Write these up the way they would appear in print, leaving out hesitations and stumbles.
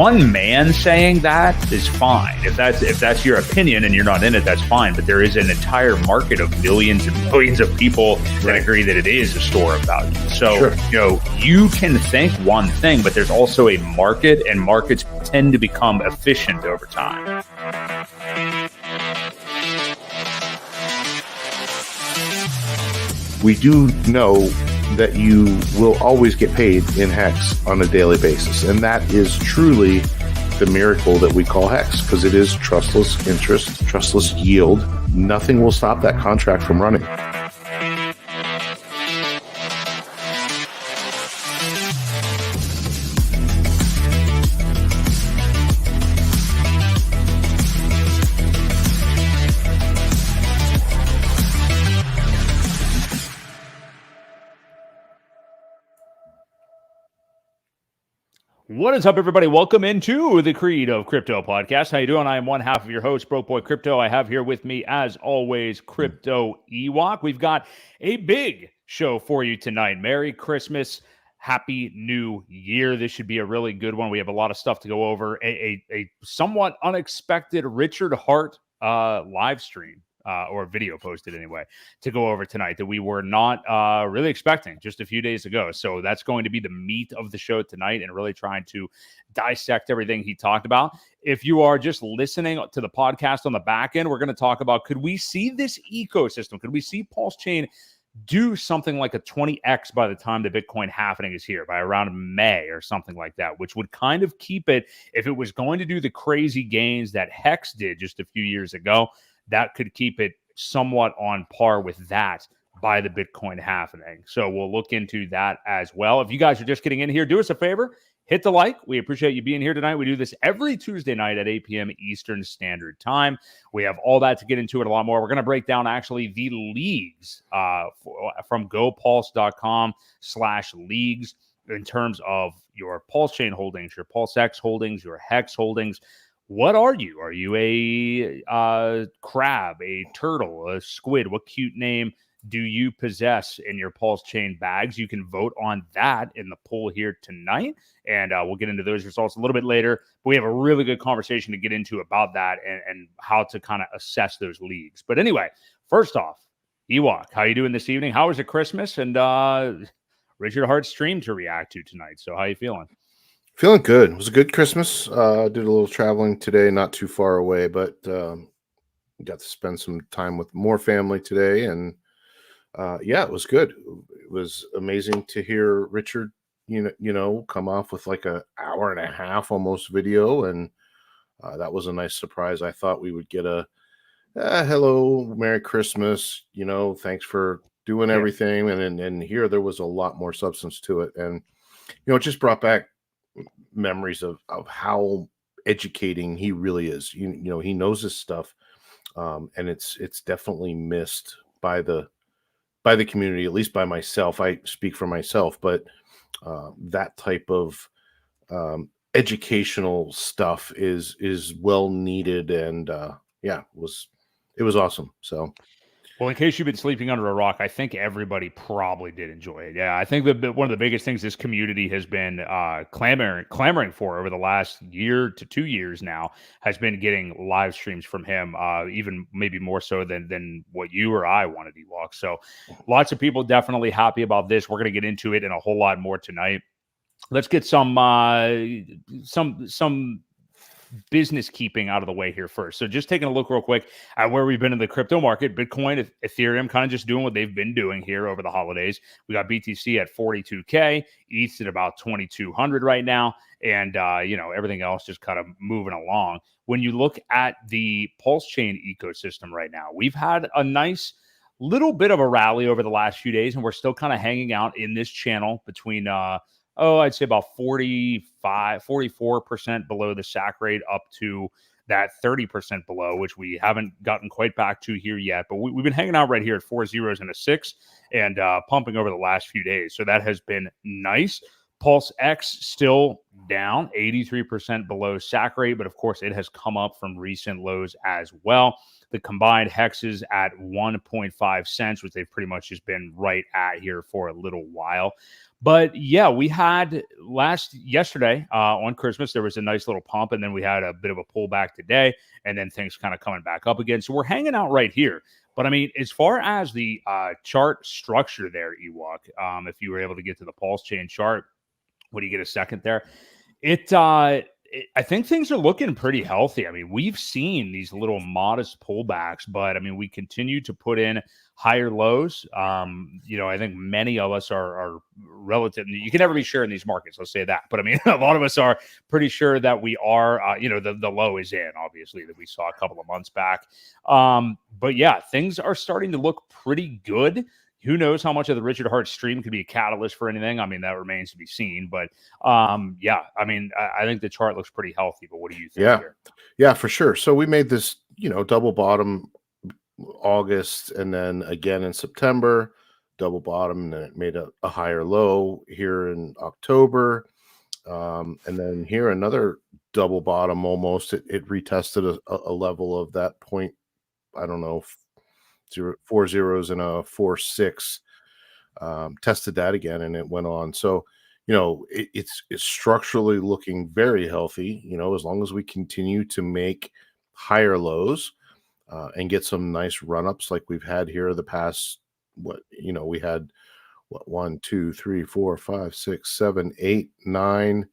one man saying that is fine. If that's your opinion and you're not in it, that's fine. But there is an entire market of millions and millions of people that agree that it is a store of value. So, you can think one thing, but there's also a market, and markets tend to become efficient over time. We do know that you will always get paid in Hex on a daily basis. And that is truly the miracle that we call Hex, because it is trustless interest, trustless yield. Nothing will stop that contract from running. What is up, everybody? Welcome into the Creed of Crypto podcast. How you doing? I am one half of your host, Boi Crypto. I have here with me, as always, Crypto Ewok. We've got a big show for you tonight. Merry Christmas. Happy New Year. This should be a really good one. We have a lot of stuff to go over. A somewhat unexpected Richard Hart live stream. Or video posted anyway, to go over tonight that we were not really expecting just a few days ago. So that's going to be the meat of the show tonight, and really trying to dissect everything he talked about. If you are just listening to the podcast on the back end, we're going to talk about, could we see this ecosystem? Could we see PulseChain do something like a 20x by the time the Bitcoin halvening is here, by around May or something like that, which would kind of keep it, if it was going to do the crazy gains that Hex did just a few years ago, that could keep it somewhat on par with that by the Bitcoin halvening. So we'll look into that as well. If you guys are just getting in here, do us a favor, hit the like. We appreciate you being here tonight. We do this every Tuesday night at 8 p.m. Eastern Standard Time. We have all that to get into it, a lot more. We're going to break down actually the leagues from gopulse.com/leagues in terms of your PulseChain holdings, your PulseX holdings, your Hex holdings. What are you? Are you a crab, a turtle, a squid? What cute name do you possess in your PulseChain bags? You can vote on that in the poll here tonight, and we'll get into those results a little bit later. But we have a really good conversation to get into about that and how to kind of assess those leagues. But anyway, first off, Ewok, how you doing this evening? How was it Christmas? And Richard Hart's stream to react to tonight. So how you feeling? Feeling good. It was a good Christmas. Did a little traveling today, not too far away, but got to spend some time with more family today. And it was good. It was amazing to hear Richard, come off with like an hour and a half almost video. And that was a nice surprise. I thought we would get a hello, Merry Christmas, thanks for doing everything. And here there was a lot more substance to it. And, it just brought back memories of how educating he really is. He knows his stuff, and it's definitely missed by the community, at least by myself. I speak for myself, but that type of educational stuff is well needed, and it was awesome. So. Well, in case you've been sleeping under a rock, I think everybody probably did enjoy it. Yeah, I think that one of the biggest things this community has been clamoring for over the last year to 2 years now has been getting live streams from him, even maybe more so than what you or I wanted, Ewok. So lots of people definitely happy about this. We're going to get into it and a whole lot more tonight. Let's get some business keeping out of the way here first. So just taking a look real quick at where we've been in the crypto market. Bitcoin, Ethereum kind of just doing what they've been doing here over the holidays. We got BTC at 42K, ETH at about 2,200 right now, and everything else just kind of moving along. When you look at the PulseChain ecosystem right now, we've had a nice little bit of a rally over the last few days, and we're still kind of hanging out in this channel between I'd say about 44% below the SAC rate, up to that 30% below, which we haven't gotten quite back to here yet. But we've been hanging out right here at 4 zeros and a 6 and pumping over the last few days. So that has been nice. PulseX still down 83% below SAC rate, but of course it has come up from recent lows as well. The combined hexes at 1.5 cents, which they've pretty much just been right at here for a little while. But yeah, we had yesterday on Christmas, there was a nice little pump, and then we had a bit of a pullback today, and then things kind of coming back up again. So we're hanging out right here. But I mean, as far as the chart structure there, Ewok, if you were able to get to the PulseChain chart, when you get a second there, I think things are looking pretty healthy. I mean, we've seen these little modest pullbacks, but I mean, we continue to put in higher lows. I think many of us are relative. You can never be sure in these markets. Let's say that. But I mean, a lot of us are pretty sure that we are, the low is in, obviously, that we saw a couple of months back. But yeah, things are starting to look pretty good. Who knows how much of the Richard Hart stream could be a catalyst for anything? I mean, that remains to be seen. But yeah, I mean, I think the chart looks pretty healthy. But what do you think here? Yeah, for sure. So we made this, double bottom August, and then again in September, double bottom, and then it made a higher low here in October. And then here another double bottom almost. It retested a level of that point, I don't know, 4 zeros and a 4.6, tested that again, and it went on. So it's structurally looking very healthy, as long as we continue to make higher lows and get some nice run-ups like we've had here the past, we had 1 2 3 4 5 6 7 8 9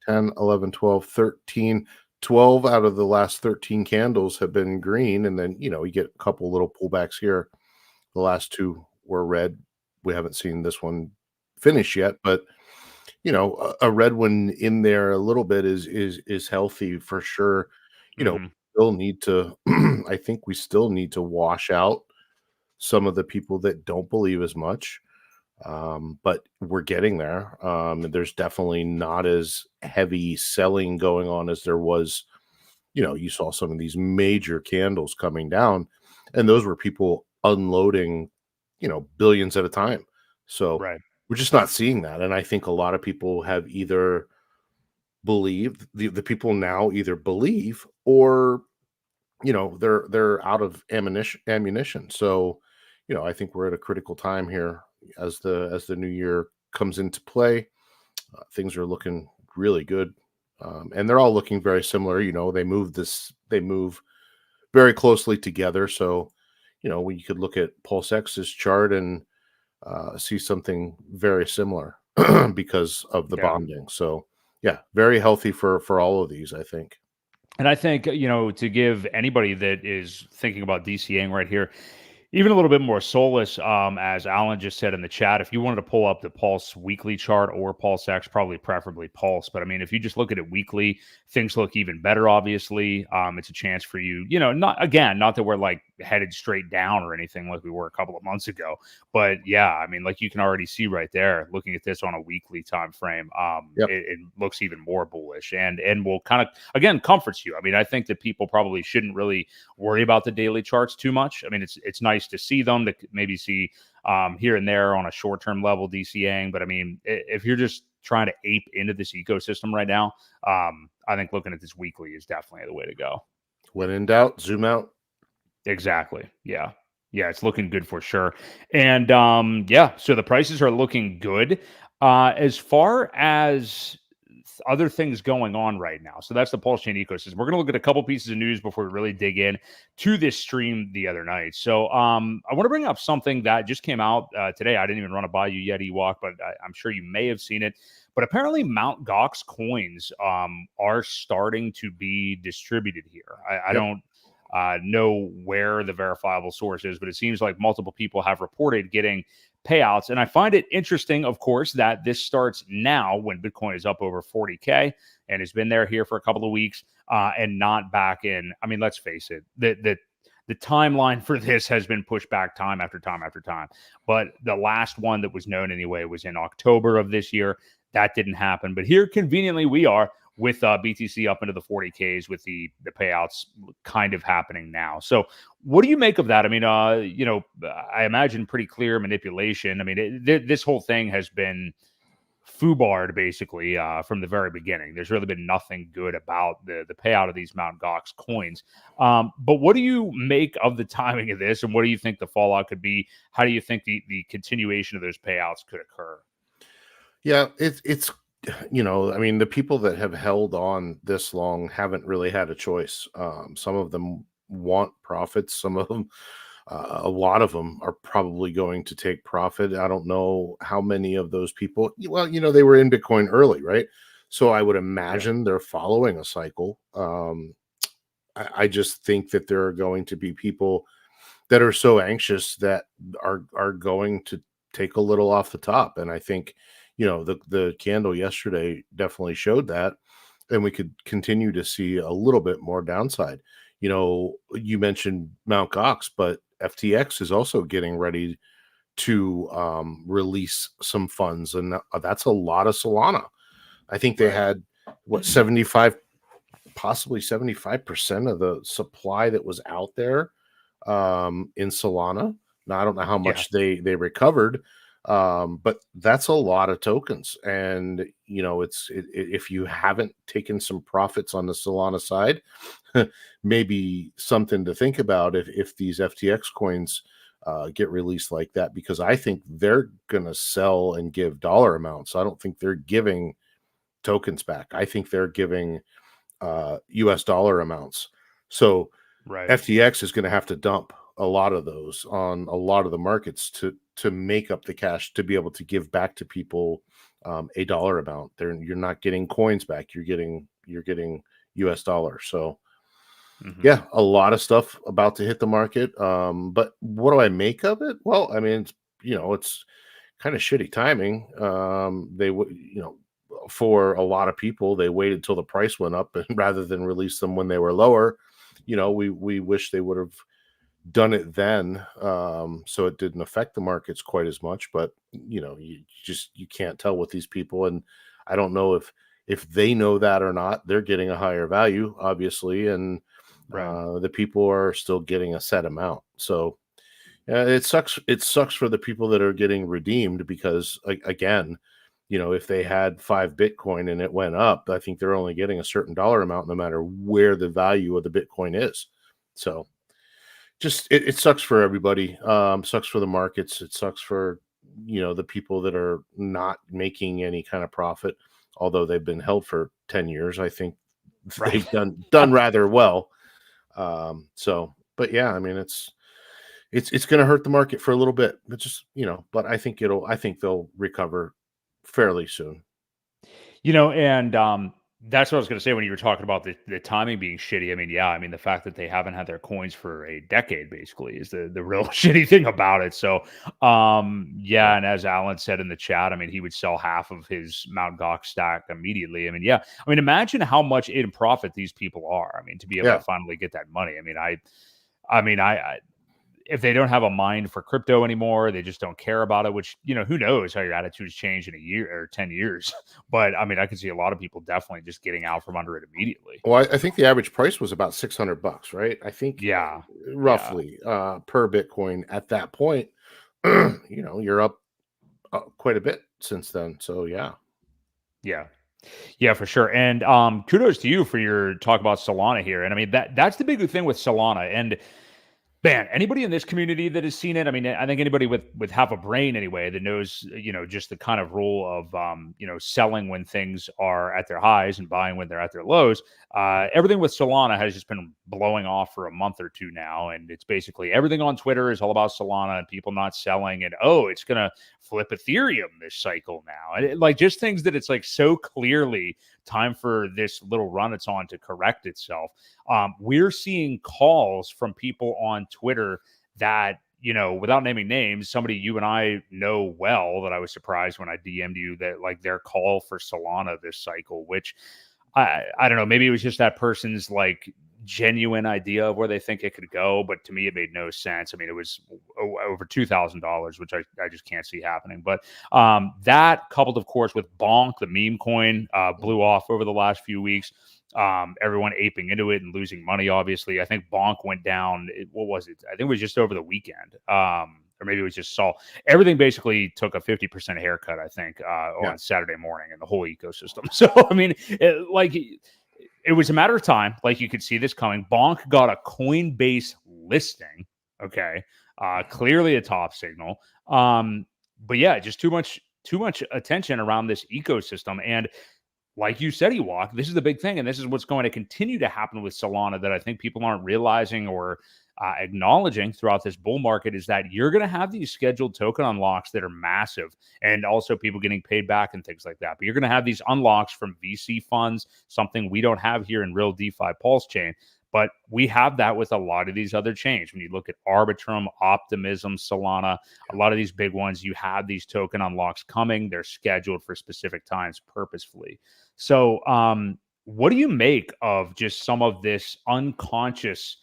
10 11 12 13 12 out of the last 13 candles have been green, and then you get a couple little pullbacks here. The last two were red. We haven't seen this one finish yet, but a red one in there a little bit is healthy for sure. Still need to I think we still need to wash out some of the people that don't believe as much. But we're getting there. There's definitely not as heavy selling going on as there was. You saw some of these major candles coming down, and those were people unloading, billions at a time. So we're just not seeing that. And I think a lot of people have either believed, the people now either believe, or they're out of ammunition. So I think we're at a critical time here as the new year comes into play. Things are looking really good, and they're all looking very similar. They move very closely together. So when you could look at PulseX's chart and see something very similar because of the bonding. So yeah, very healthy for all of these, I think. And I think, to give anybody that is thinking about DCAing right here, even a little bit more solace, as Alan just said in the chat, if you wanted to pull up the Pulse weekly chart or PulseX, probably preferably Pulse. But I mean, if you just look at it weekly, things look even better, obviously. It's a chance for you, not that we're like headed straight down or anything like we were a couple of months ago. But yeah, I mean, like you can already see right there, looking at this on a weekly time frame, it looks even more bullish and will kind of, again, comforts you. I mean, I think that people probably shouldn't really worry about the daily charts too much. I mean, it's nice to see them, to maybe see here and there on a short-term level DCAing. But I mean, if you're just trying to ape into this ecosystem right now, I think looking at this weekly is definitely the way to go. When in doubt, zoom out. Exactly. Yeah, it's looking good for sure. And so the prices are looking good. As far as other things going on right now, so that's the PulseChain ecosystem. We're going to look at a couple pieces of news before we really dig in to this stream the other night. So I want to bring up something that just came out today. I didn't even run it by you yet, Ewok, but I'm sure you may have seen it. But apparently Mt. Gox coins are starting to be distributed here. I don't know where the verifiable source is, but it seems like multiple people have reported getting payouts. And I find it interesting, of course, that this starts now when Bitcoin is up over 40K and has been here for a couple of weeks and not back in. I mean, let's face it, the timeline for this has been pushed back time after time after time. But the last one that was known anyway was in October of this year. That didn't happen. But here, conveniently, we are with BTC up into the 40Ks with the payouts kind of happening now. So what do you make of that? I mean, I imagine pretty clear manipulation. I mean, this whole thing has been foobarred basically from the very beginning. There's really been nothing good about the payout of these Mt. Gox coins. But what do you make of the timing of this, and what do you think the fallout could be? How do you think the continuation of those payouts could occur? Yeah, it's I mean, the people that have held on this long haven't really had a choice. Some of them want profits. Some of them, a lot of them, are probably going to take profit. I don't know how many of those people. Well, they were in Bitcoin early, right? So I would imagine they're following a cycle. I just think that there are going to be people that are so anxious that are going to take a little off the top, and I think the candle yesterday definitely showed that, and we could continue to see a little bit more downside. You mentioned Mount Gox, but FTX is also getting ready to release some funds, and that's a lot of Solana. I think they had 75, possibly 75% of the supply that was out there in Solana. Now I don't know how much they recovered, but that's a lot of tokens. And if you haven't taken some profits on the Solana side, maybe something to think about if these FTX coins get released like that, because I think they're gonna sell and give dollar amounts. I don't think they're giving tokens back. I think they're giving US dollar amounts. So FTX is going to have to dump a lot of those on a lot of the markets to make up the cash to be able to give back to people a dollar amount. You're not getting coins back. You're getting US dollars. So yeah, a lot of stuff about to hit the market. But what do I make of it? Well, I mean, it's kind of shitty timing. They would, for a lot of people, they waited till the price went up, and rather than release them when they were lower, we wish they would have done it then, so it didn't affect the markets quite as much. But you can't tell with these people, and I don't know if they know that or not. They're getting a higher value, obviously, and the people are still getting a set amount. So it sucks. It sucks for the people that are getting redeemed, because again, if they had 5 Bitcoin and it went up, I think they're only getting a certain dollar amount no matter where the value of the Bitcoin is. So just it sucks for everybody. Sucks for the markets. It sucks for the people that are not making any kind of profit, although they've been held for 10 years. I think they've done rather well. But yeah, I mean, it's going to hurt the market for a little bit, but just but I think they'll recover fairly soon. And that's what I was going to say when you were talking about the timing being shitty. I mean, yeah, I mean, the fact that they haven't had their coins for a decade basically is the real shitty thing about it. So, yeah. And as Alan said in the chat, I mean, he would sell half of his Mt. Gox stack immediately. I mean, yeah. I mean, imagine how much in profit these people are. I mean, to be able to finally get that money. I mean, I if they don't have a mind for crypto anymore, they just don't care about it, which, who knows how your attitudes change in a year or 10 years. But I mean, I can see a lot of people definitely just getting out from under it immediately. Well, I think the average price was about $600, right? I think, roughly per Bitcoin at that point. You're up quite a bit since then. So yeah, for sure. And kudos to you for your talk about Solana here. And I mean, that's the big thing with Solana. And man, anybody in this community that has seen it, I mean, I think anybody with half a brain anyway that knows, just the kind of rule of, selling when things are at their highs and buying when they're at their lows. Everything with Solana has just been blowing off for a month or two now. And it's basically everything on Twitter is all about Solana and people not selling. And, it's going to flip Ethereum this cycle now. And just things that it's like so clearly time for this little run it's on to correct itself. We're seeing calls from people on Twitter that, without naming names, somebody you and I know well, that I was surprised when I DM'd you that like their call for Solana this cycle, which I don't know, maybe it was just that person's like genuine idea of where they think it could go, but to me it made no sense. I mean, it was over $2,000, which I just can't see happening. But that coupled, of course, with Bonk, the meme coin, blew off over the last few weeks. Everyone aping into it and losing money, obviously. I think Bonk went down. What was it? I think it was just over the weekend. or maybe it was just Sol. Everything basically took a 50% haircut, I think, Yeah. on Saturday morning in the whole ecosystem. So, I mean, it was a matter of time. Like, you could see this coming. Bonk got a Coinbase listing. Okay. Clearly a top signal. But yeah, just too much attention around this ecosystem. And like you said, Ewok, this is the big thing. And this is what's going to continue to happen with Solana that I think people aren't realizing or acknowledging throughout this bull market, is that you're going to have these scheduled token unlocks that are massive, and also people getting paid back and things like that. But you're going to have these unlocks from VC funds, something we don't have here in real DeFi PulseChain. But we have that with a lot of these other chains. When you look at Arbitrum, Optimism, Solana, a lot of these big ones, you have these token unlocks coming. They're scheduled for specific times purposefully. So what do you make of just some of this unconscious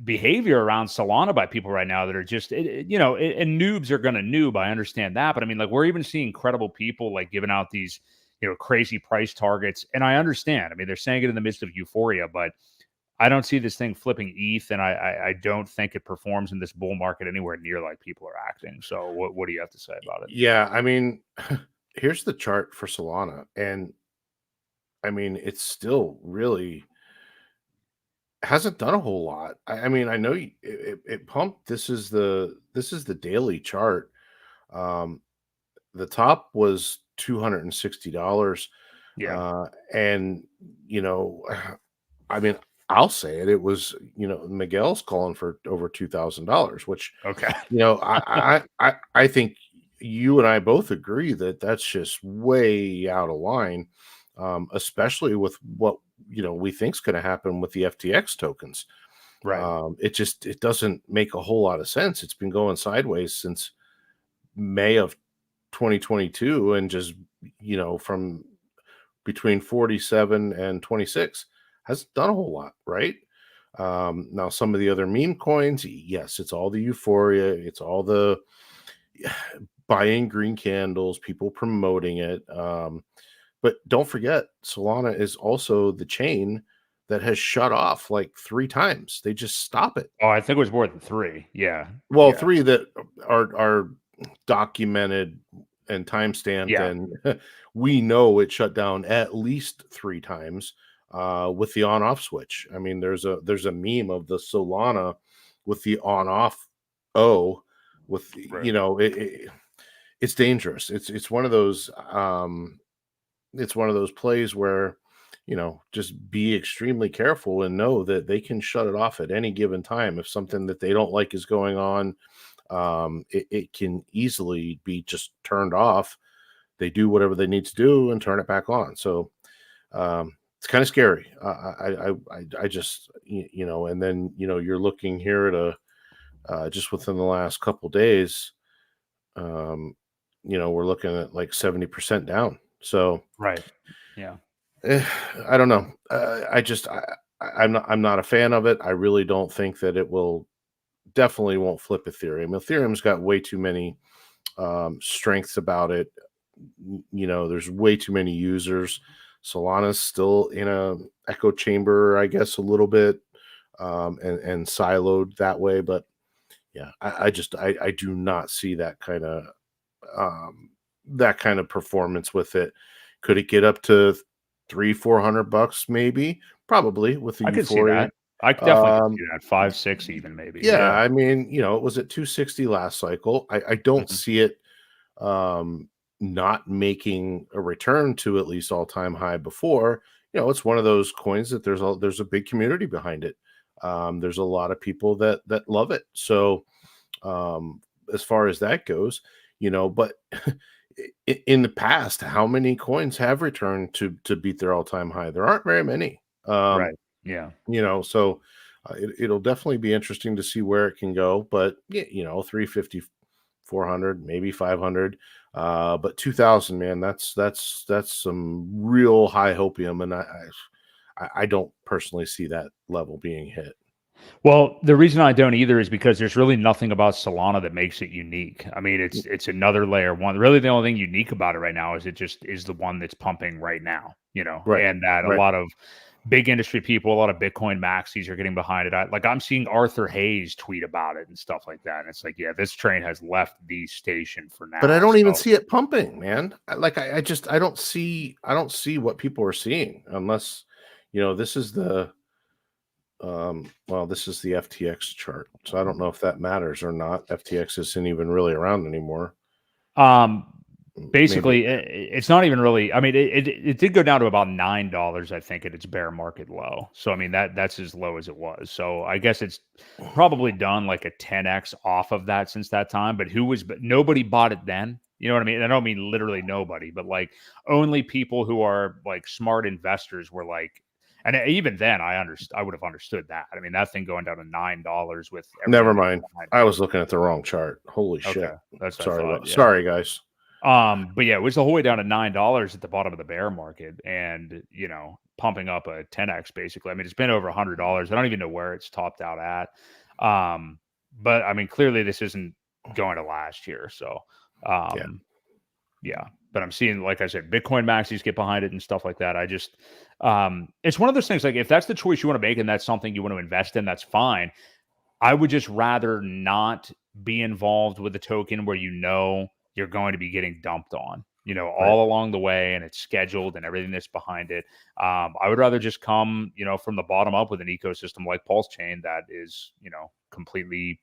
behavior around Solana by people right now that are just, and noobs are going to noob. I understand that. But I mean, like, we're even seeing credible people like giving out these, crazy price targets. And I understand. I mean, they're saying it in the midst of euphoria, but I don't see this thing flipping ETH, and I don't think it performs in this bull market anywhere near like people are acting. So what do you have to say about it? Yeah, I mean, here's the chart for Solana, and I mean, it's still really hasn't done a whole lot. I mean, I know it pumped. This is the daily chart. The top was $260. Yeah. And I mean, I'll say it. It was, Miguel's calling for over $2,000, which, Okay. I think you and I both agree that that's just way out of line, especially with what we think is going to happen with the FTX tokens. Right. It doesn't make a whole lot of sense. It's been going sideways since May of 2022, and just from between 47 and 26 hasn't done a whole lot, right? Now some of the other meme coins, yes, it's all the euphoria, it's all the buying green candles, people promoting it. But don't forget, Solana is also the chain that has shut off like 3 times. They just stop it. Oh, I think it was more than 3. Yeah. Well, Yeah. 3 that are documented and timestamped, Yeah. and we know it shut down at least 3 times with the on-off switch. I mean, there's a meme of the Solana with the on-off with Right. it's dangerous. It's one of those plays where just be extremely careful and know that they can shut it off at any given time if something that they don't like is going on. It can easily be just turned off. They do whatever they need to do and turn it back on. So it's kind of scary. I just and then you're looking here at just within the last couple days, we're looking at like 70% down. So Right. Yeah. I don't know. I'm not a fan of it. I really don't think that it will. Definitely won't flip Ethereum. Ethereum's got way too many strengths about it. There's way too many users. Solana's still in a echo chamber, I guess, a little bit, and siloed that way. But yeah, I do not see that kind of performance with it. Could it get up to $300-400 maybe? Probably, with the I could see euphoria. that. I definitely could see that. 5, 6 even maybe. Yeah, I mean, it was at 260 last cycle. I don't see it not making a return to at least all-time high before. It's one of those coins that there's a big community behind it. There's a lot of people that love it. So as far as that goes, but in the past, how many coins have returned to beat their all-time high? There aren't very many. Right. Yeah. So it'll definitely be interesting to see where it can go. But 350, 400, maybe 500, but 2,000, man, that's some real high hopium, and I don't personally see that level being hit. Well, the reason I don't either is because there's really nothing about Solana that makes it unique. I mean, it's another layer one. Really, the only thing unique about it right now is it just is the one that's pumping right now, Right. and that Right. a lot of big industry people, a lot of Bitcoin maxis are getting behind it. I'm seeing Arthur Hayes tweet about it and stuff like that. And it's like, yeah, this train has left the station for now. But I don't even see it pumping, man. I don't see what people are seeing unless, this is the this is the FTX chart. So I don't know if that matters or not. FTX isn't even really around anymore. Basically, it's not even really. I mean, it did go down to about $9, I think, at its bear market low. So I mean, that's as low as it was. So I guess it's probably done like a 10x off of that since that time. But nobody bought it then. You know what I mean? I don't mean literally nobody, but like only people who are like smart investors were like. And even then, I would have understood that. I mean, that thing going down to $9 with. Never mind. I was looking at the wrong chart. Holy shit! That's sorry, guys. But yeah, it was the whole way down to $9 at the bottom of the bear market, and pumping up a 10x basically. I mean, it's been over $100. I don't even know where it's topped out at. But I mean, clearly this isn't going to last here. So, yeah. But I'm seeing, like I said, Bitcoin maxis get behind it and stuff like that. I just, it's one of those things. Like if that's the choice you want to make and that's something you want to invest in, that's fine. I would just rather not be involved with a token where you're going to be getting dumped on, all along the way, and it's scheduled and everything that's behind it. I would rather just come, from the bottom up with an ecosystem like PulseChain that is, completely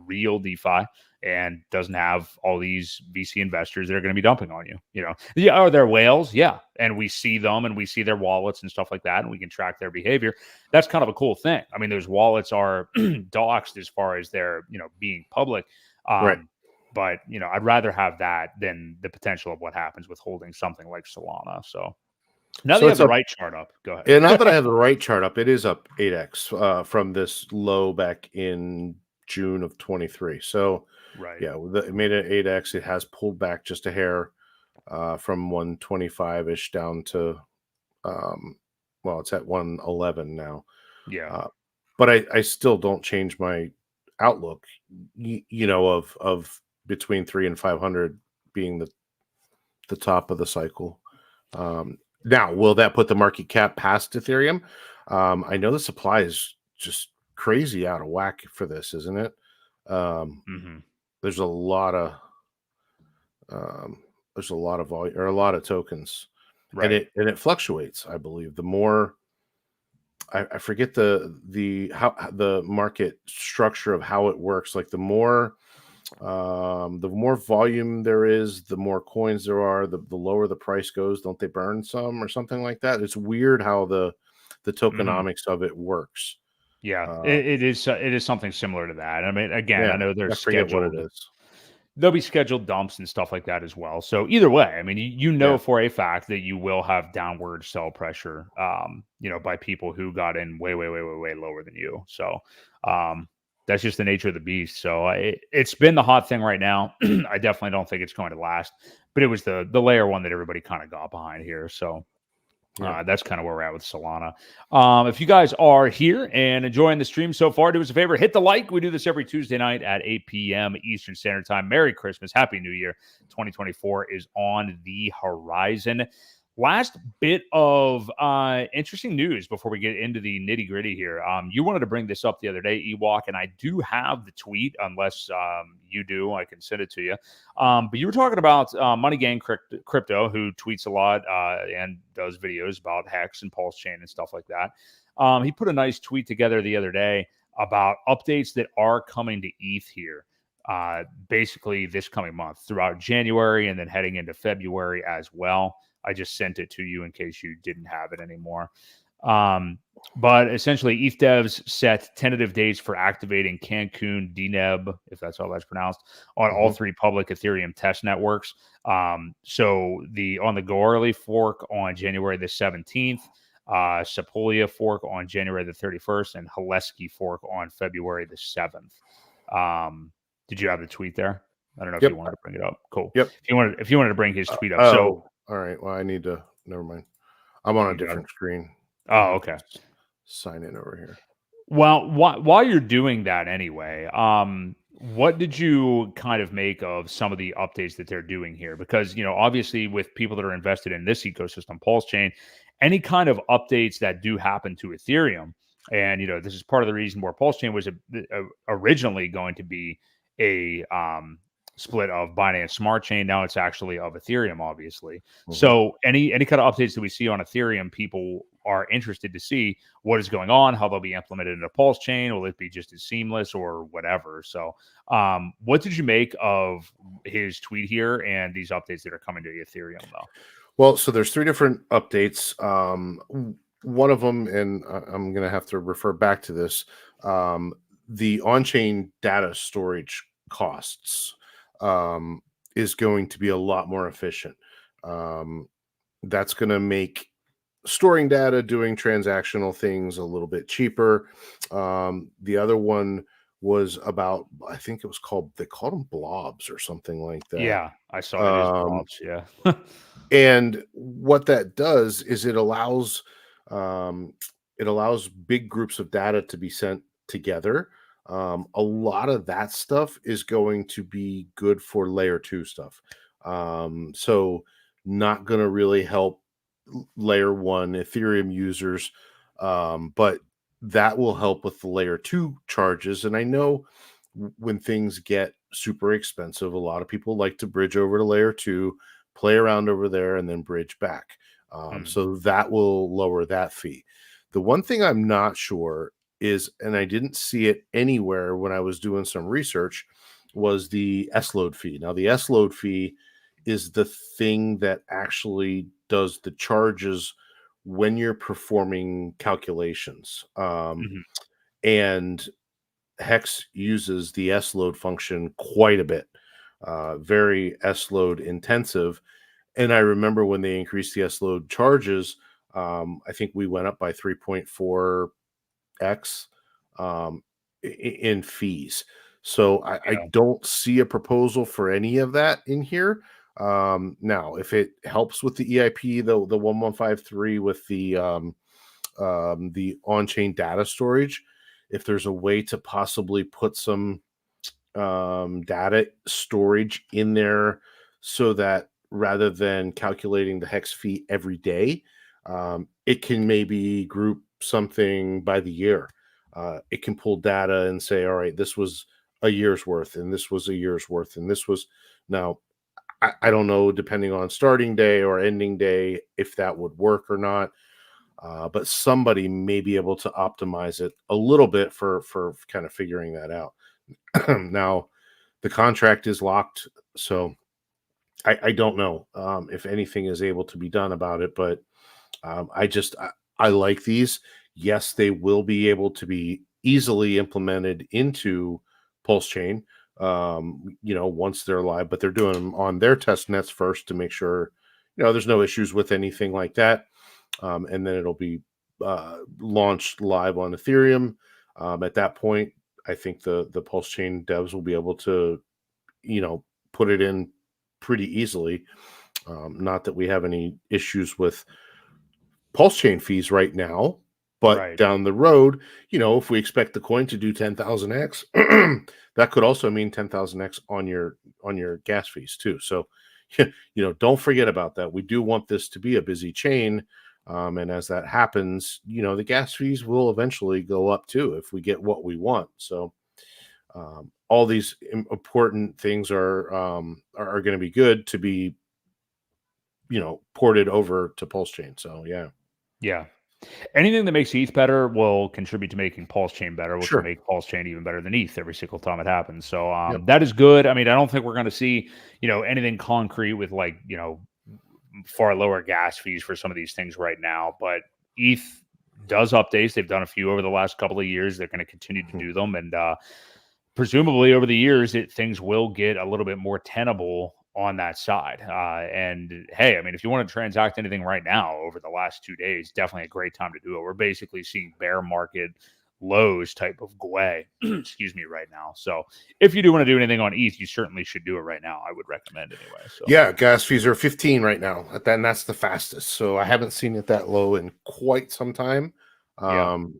real DeFi and doesn't have all these VC investors that are going to be dumping on you. Yeah, are there whales? Yeah. And we see them and we see their wallets and stuff like that, and we can track their behavior. That's kind of a cool thing. I mean, those wallets are doxed as far as their, being public. Right. But, I'd rather have that than the potential of what happens with holding something like Solana. So now that you have the right chart up, go ahead. Yeah, now that I have the right chart up, it is up 8x from this low back in June of 23. So, right. Yeah, it made it 8x. It has pulled back just a hair from 125-ish down to, it's at 111 now. Yeah. But I still don't change my outlook, of between 300 and 500 being the top of the cycle. Now, will that put the market cap past Ethereum? I know the supply is just crazy out of whack for this, isn't it? There's a lot of volume or a lot of tokens, right? And it fluctuates. I believe the more I forget how the market structure of how it works. Like the more volume there is, the more coins there are, the lower the price goes. Don't they burn some or something like that? It's weird how the tokenomics of it works. Yeah, it is something similar to that. I mean, again, I know there's scheduled. What it is. There'll be scheduled dumps and stuff like that as well. So either way, I mean, for a fact that you will have downward sell pressure, by people who got in way, way, way, way, way lower than you. So that's just the nature of the beast. So it's been the hot thing right now. I definitely don't think it's going to last, but it was the layer one that everybody kind of got behind here. So that's kind of where we're at with Solana. If you guys are here and enjoying the stream so far, do us a favor, hit the like. We do this every Tuesday night at 8 p.m. Eastern Standard Time. Merry Christmas. Happy New Year. 2024 is on the horizon. Last bit of interesting news before we get into the nitty gritty here. You wanted to bring this up the other day, Ewok, and I do have the tweet. Unless you do, I can send it to you. But you were talking about Money Gang Crypto, who tweets a lot and does videos about Hex and PulseChain and stuff like that. He put a nice tweet together the other day about updates that are coming to ETH here. Basically this coming month throughout January and then heading into February as well. I just sent it to you in case you didn't have it anymore. But essentially, ETH devs set tentative dates for activating Cancun DNEB, if that's how that's pronounced, on all three public Ethereum test networks. So on the Goerli fork on January the 17th, Sepolia fork on January the 31st, and Haleski fork on February the 7th. Did you have the tweet there? I don't know if you wanted to bring it up. Cool. Yep. If you wanted to bring his tweet up. So. All right. Well, I need to. Never mind. I'm on a different screen. Oh, okay. Sign in over here. Well, while you're doing that anyway, what did you kind of make of some of the updates that they're doing here? Because, obviously with people that are invested in this ecosystem, PulseChain, any kind of updates that do happen to Ethereum, and this is part of the reason where PulseChain was originally going to be a split of Binance Smart Chain. Now it's actually of Ethereum, obviously. Mm-hmm. So any kind of updates that we see on Ethereum, people are interested to see what is going on, how they'll be implemented into PulseChain. Will it be just as seamless or whatever? So what did you make of his tweet here and these updates that are coming to Ethereum, though? Well, so there's 3 different updates. One of them, and I'm going to have to refer back to this, the on-chain data storage costs is going to be a lot more efficient. That's going to make storing data, doing transactional things a little bit cheaper. The other one was about, I think it was they called them blobs or something like that. Yeah, I saw it as blobs. Yeah. And what that does is it allows big groups of data to be sent together. A lot of that stuff is going to be good for layer 2 stuff. So not going to really help layer 1 Ethereum users, but that will help with the layer 2 charges. And I know when things get super expensive, a lot of people like to bridge over to layer 2, play around over there, and then bridge back. So that will lower that fee. The one thing I'm not sure is, and I didn't see it anywhere when I was doing some research, was the S-load fee. Now, the S-load fee is the thing that actually does the charges when you're performing calculations. And Hex uses the S-load function quite a bit, very S-load intensive. And I remember when they increased the S-load charges, I think we went up by 3.4x in fees. So I don't see a proposal for any of that in here. Now, if it helps with the EIP, the 1153 with the on-chain data storage, if there's a way to possibly put some data storage in there so that rather than calculating the hex fee every day, it can maybe group something by the year. It can pull data and say, all right, this was a year's worth, and this was a year's worth, and this was. Now, I don't know, depending on starting day or ending day, if that would work or not. But somebody may be able to optimize it a little bit for kind of figuring that out. Now, the contract is locked, so I don't know if anything is able to be done about it. But I like these. Yes, they will be able to be easily implemented into PulseChain, once they're live. But they're doing them on their test nets first to make sure there's no issues with anything like that. And then it'll be launched live on Ethereum. At that point, I think the PulseChain devs will be able to, put it in pretty easily. Not that we have any issues with PulseChain fees right now, but down the road, if we expect the coin to do 10,000x, that could also mean 10,000x on your gas fees too. So, don't forget about that. We do want this to be a busy chain. And as that happens, the gas fees will eventually go up too if we get what we want. So all these important things are going to be good to be, ported over to PulseChain. So yeah. Anything that makes ETH better will contribute to making PulseChain better, which will make PulseChain even better than ETH every single time it happens. So that is good. I mean, I don't think we're going to see, anything concrete with far lower gas fees for some of these things right now, but ETH does updates. They've done a few over the last couple of years. They're going to continue to do them. And presumably over the years, things will get a little bit more tenable on that side. And hey, I mean, if you want to transact anything right now over the last 2 days, definitely a great time to do it. We're basically seeing bear market lows type of GUE, excuse me, right now. So if you do want to do anything on ETH, you certainly should do it right now. I would recommend anyway. So yeah, gas fees are 15 right now. That's the fastest. So I haven't seen it that low in quite some time.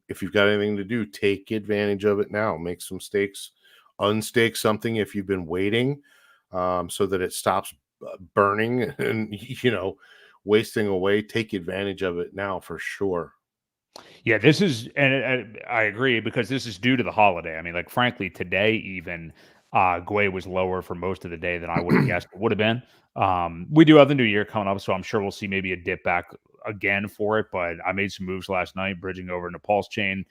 If you've got anything to do, take advantage of it now. Make some stakes, unstake something if you've been waiting, so that it stops burning. And wasting away, take advantage of it now for sure. Yeah, this is, and I agree because this is due to the holiday. I mean, like frankly, today even Gwei was lower for most of the day than I would have guessed it would have been. We do have the new year coming up, so I'm sure we'll see maybe a dip back again for it. But I made some moves last night, bridging over into PulseChain,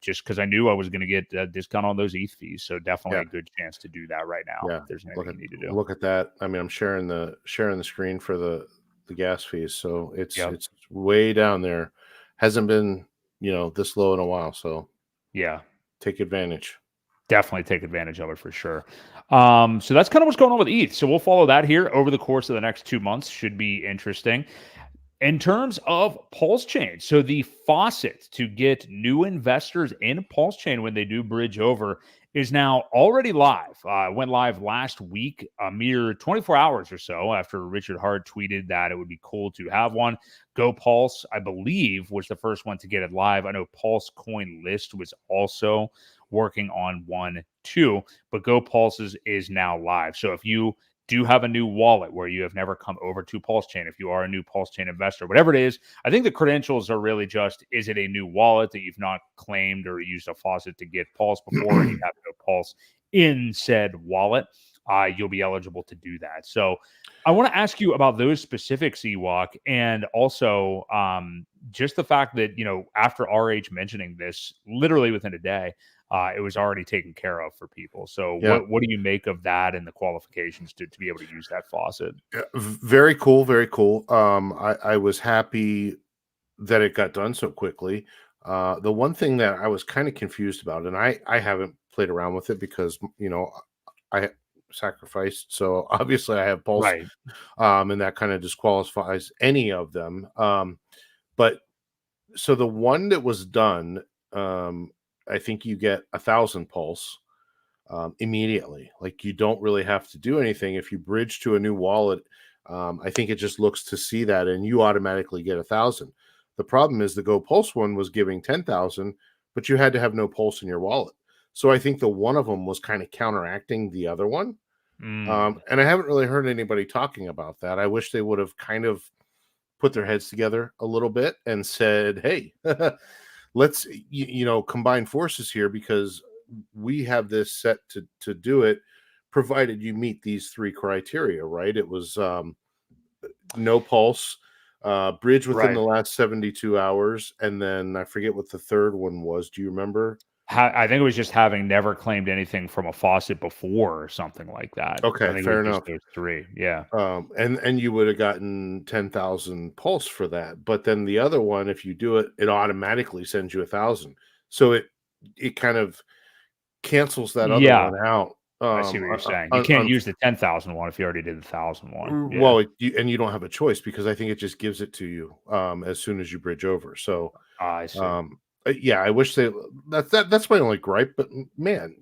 just because I knew I was going to get a discount on those ETH fees. So definitely Yeah. a good chance to do that right now. Yeah. If there's anything you need to do. Look at that. I mean, I'm sharing the screen for the gas fees. So it's Yeah. it's way down there. Hasn't been, this low in a while. So Yeah. take advantage. Definitely take advantage of it for sure. So that's kind of what's going on with ETH. So we'll follow that here over the course of the next 2 months. Should be interesting. In terms of PulseChain, so the faucet to get new investors in PulseChain when they do bridge over is now already live. Went live last week, a mere 24 hours or so after Richard Hart tweeted that it would be cool to have one. Go Pulse, I believe, was the first one to get it live. I know Pulse Coin List was also working on one too, but Go Pulses is now live. So if you do have a new wallet where you have never come over to PulseChain, if you are a new PulseChain investor, whatever it is, I think the credentials are really just, is it a new wallet that you've not claimed or used a faucet to get Pulse before and you have no Pulse in said wallet, you'll be eligible to do that. So I want to ask you about those specifics, Ewok, and also just the fact that, after RH mentioning this literally within a day, it was already taken care of for people. So what do you make of that and the qualifications to be able to use that faucet? Very cool. Very cool. I was happy that it got done so quickly. The one thing that I was kind of confused about, and I haven't played around with it because, I sacrificed. So obviously I have Pulse, Right. and that kind of disqualifies any of them. But so the one that was done, I think you get 1,000 Pulse immediately. Like you don't really have to do anything. If you bridge to a new wallet, I think it just looks to see that and you automatically get 1,000. The problem is the Go Pulse one was giving 10,000, but you had to have no Pulse in your wallet. So I think the one of them was kind of counteracting the other one. And I haven't really heard anybody talking about that. I wish they would have kind of put their heads together a little bit and said, hey, let's combine forces here because we have this set to do it, provided you meet these 3 criteria, right? It was no Pulse, bridge within the last 72 hours, and then I forget what the third one was. Do you remember? I think it was just having never claimed anything from a faucet before or something like that. Okay, I think fair it was enough. just those 3. Yeah. And you would have gotten 10,000 Pulse for that. But then the other one, if you do it, it automatically sends you 1,000. So it kind of cancels that other one out. I see what you're saying. You can't use the 10,000 one if you already did the 1,000 one. Yeah. Well, and you don't have a choice because I think it just gives it to you as soon as you bridge over. So I see. yeah, I wish that's my only gripe. But man,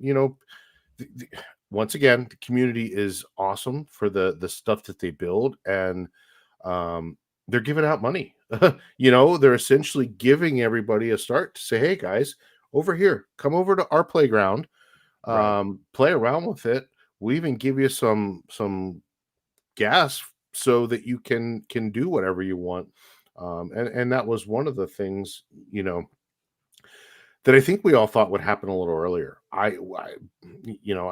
once again, the community is awesome for the stuff that they build, and they're giving out money. They're essentially giving everybody a start to say, hey guys, over here, come over to our playground, play around with it. We even give you some gas so that you can do whatever you want. And that was one of the things, that I think we all thought would happen a little earlier. I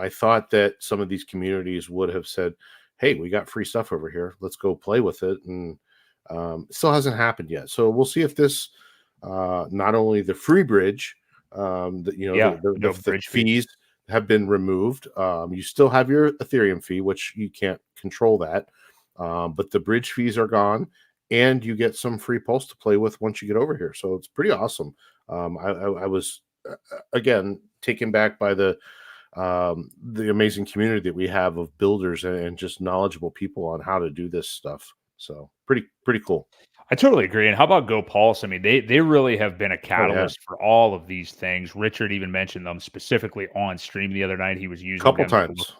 thought that some of these communities would have said, hey, we got free stuff over here. Let's go play with it. And it still hasn't happened yet. So we'll see if this, not only the free bridge, the fees have been removed. You still have your Ethereum fee, which you can't control that. But the bridge fees are gone and you get some free Pulse to play with once you get over here. So it's pretty awesome. I was again taken back by the amazing community that we have of builders and just knowledgeable people on how to do this stuff. So pretty cool. I totally agree. And how about Go Pulse? I mean, they really have been a catalyst for all of these things. Richard even mentioned them specifically on stream the other night. He was using couple them times.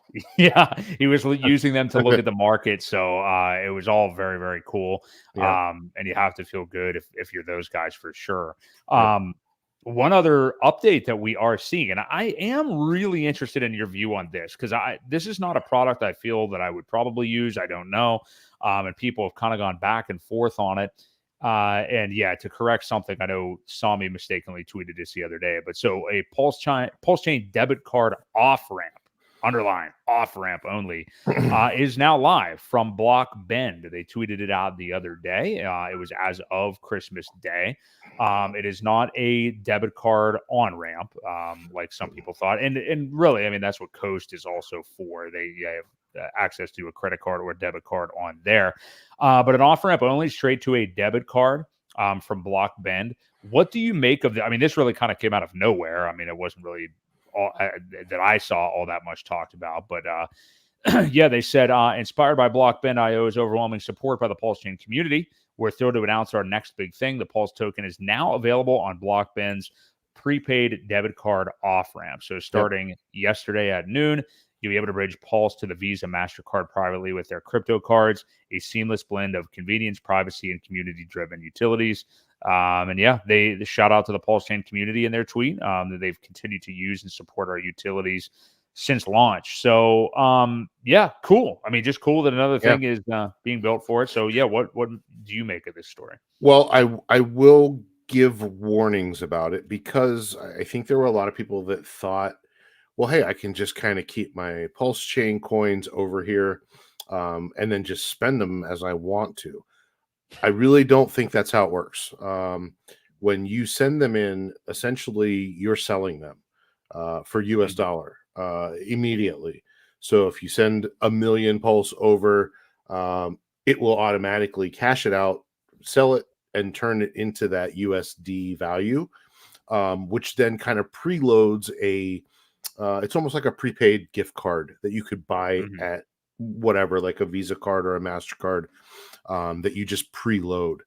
He was using them to look at the market. So it was all very, very cool. Yeah. And you have to feel good if you're those guys for sure. one other update that we are seeing, and I am really interested in your view on this, because this is not a product I feel that I would probably use. I don't know. And people have kind of gone back and forth on it. And yeah, to correct something, I know Sami mistakenly tweeted this the other day, but so a PulseChain debit card off ramp, underline off ramp only, is now live from BlockBlend. They tweeted it out the other day. It was as of Christmas Day. It is not a debit card on ramp, like some people thought, and really, I mean, that's what Coast is also for. They have access to a credit card or a debit card on there, but an off ramp only, straight to a debit card from BlockBlend. What do you make of I mean, this really kind of came out of nowhere. I mean, it wasn't really all that I saw all that much talked about, but yeah, they said, inspired by BlockBlend IO's overwhelming support by the PulseChain community, we're thrilled to announce our next big thing. The Pulse token is now available on BlockBlend's prepaid debit card off ramp. So starting yesterday at noon, you'll be able to bridge Pulse to the Visa MasterCard privately with their crypto cards, a seamless blend of convenience, privacy, and community-driven utilities. And yeah, they shout out to the PulseChain community in their tweet that they've continued to use and support our utilities since launch. So yeah, cool. I mean, just cool that another thing is being built for it. So yeah, what do you make of this story? Well, I will give warnings about it, because I think there were a lot of people that thought, well, hey, I can just kind of keep my PulseChain coins over here and then just spend them as I want to. I really don't think that's how it works. When you send them in, essentially you're selling them for US dollar immediately. So if you send 1 million Pulse over, it will automatically cash it out, sell it, and turn it into that USD value, which then kind of preloads it's almost like a prepaid gift card that you could buy at whatever, like a Visa card or a MasterCard, that you just preload.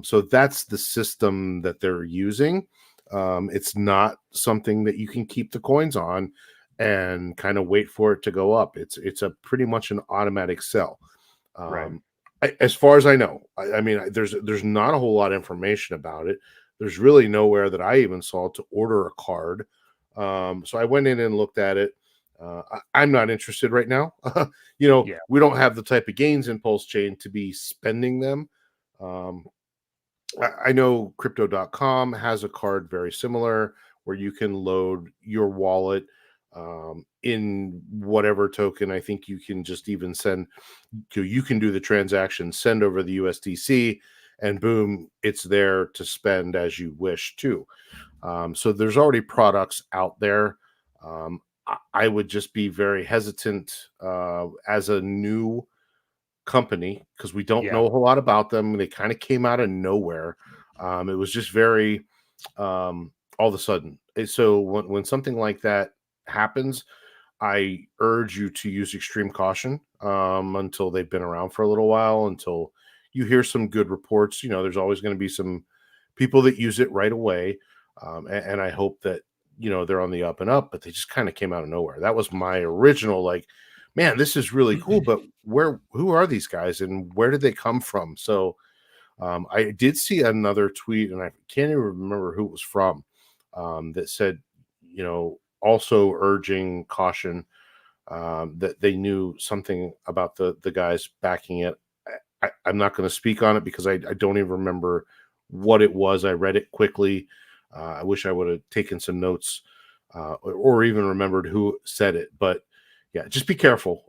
So that's the system that they're using. It's not something that you can keep the coins on and kind of wait for it to go up. It's a pretty much an automatic sell. Right. As far as I know, I mean, there's not a whole lot of information about it. There's really nowhere that I even saw to order a card. So I went in and looked at it. I'm not interested right now. We don't have the type of gains in PulseChain to be spending them. I know crypto.com has a card very similar where you can load your wallet in whatever token. I think you can just even you can do the transaction, send over the USDC, and boom, it's there to spend as you wish too. So there's already products out there. I would just be very hesitant as a new company, because we don't know a whole lot about them. They kind of came out of nowhere. It was just very all of a sudden. So when something like that happens, I urge you to use extreme caution until they've been around for a little while, until you hear some good reports. There's always going to be some people that use it right away. And I hope that, they're on the up and up, but they just kind of came out of nowhere. That was my original, like, man, this is really cool, but who are these guys and where did they come from? So I did see another tweet, and I can't even remember who it was from, that said, also urging caution, that they knew something about the guys backing it. I'm not going to speak on it because I don't even remember what it was. I read it quickly. I wish I would have taken some notes or even remembered who said it. But yeah, just be careful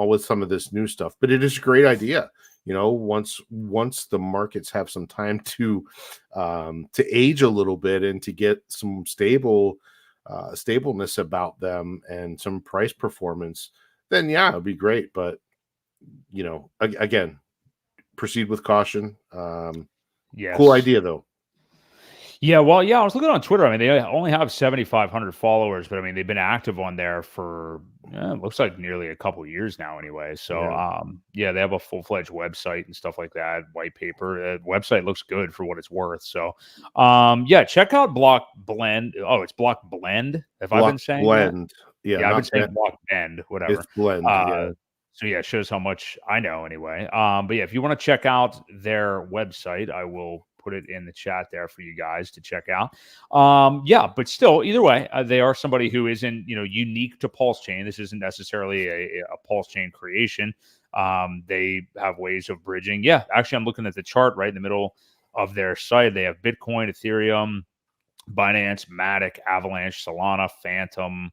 with some of this new stuff. But it is a great idea. Once the markets have some time to age a little bit and to get some stableness about them and some price performance, then yeah, it'd be great. But again, proceed with caution. Cool idea though. Yeah, well, I was looking on Twitter. I mean, they only have 7,500 followers, but I mean, they've been active on there for it looks like nearly a couple of years now, anyway. So, they have a full-fledged website and stuff like that, white paper. The website looks good for what it's worth. So, check out BlockBlend. Oh, it's BlockBlend. Have I been saying Blend? That? Yeah, I've been saying BlockBlend. Whatever. It's Blend. Yeah. So yeah, it shows how much I know anyway. But yeah, if you want to check out their website, I will put it in the chat there for you guys to check out. Yeah, but still, either way, they are somebody who isn't, unique to PulseChain. This isn't necessarily a PulseChain creation. They have ways of bridging. Yeah, actually, I'm looking at the chart right in the middle of their site. They have Bitcoin, Ethereum, Binance, Matic, Avalanche, Solana, Phantom.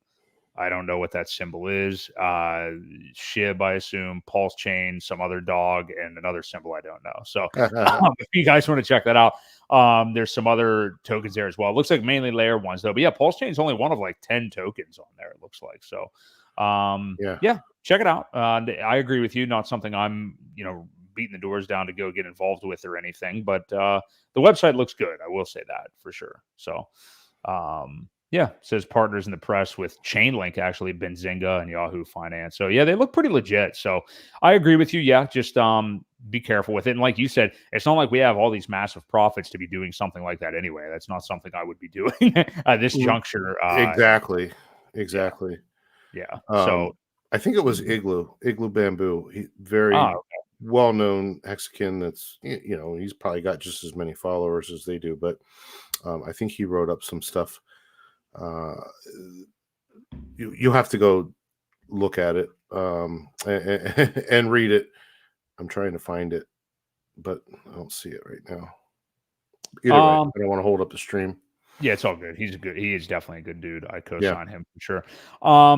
I don't know what that symbol is. SHIB, I assume, PulseChain, some other dog, and another symbol I don't know. So if you guys want to check that out, there's some other tokens there as well. It looks like mainly layer ones, though. But yeah, PulseChain is only one of like 10 tokens on there, it looks like. So yeah, check it out. I agree with you. Not something I'm, beating the doors down to go get involved with or anything. But the website looks good. I will say that for sure. So yeah, says partners in the press with Chainlink, actually, Benzinga and Yahoo Finance. So yeah, they look pretty legit. So I agree with you. Yeah, just be careful with it. And like you said, it's not like we have all these massive profits to be doing something like that anyway. That's not something I would be doing at this juncture. Exactly. Yeah. So I think it was Igloo Bamboo. Very well-known Mexican. That's he's probably got just as many followers as they do, but I think he wrote up some stuff. You have to go look at it and read it. I'm trying to find it, but I don't see it right now. Either way, I don't want to hold up the stream. Yeah, it's all good. He is definitely a good dude. I co-sign him for sure.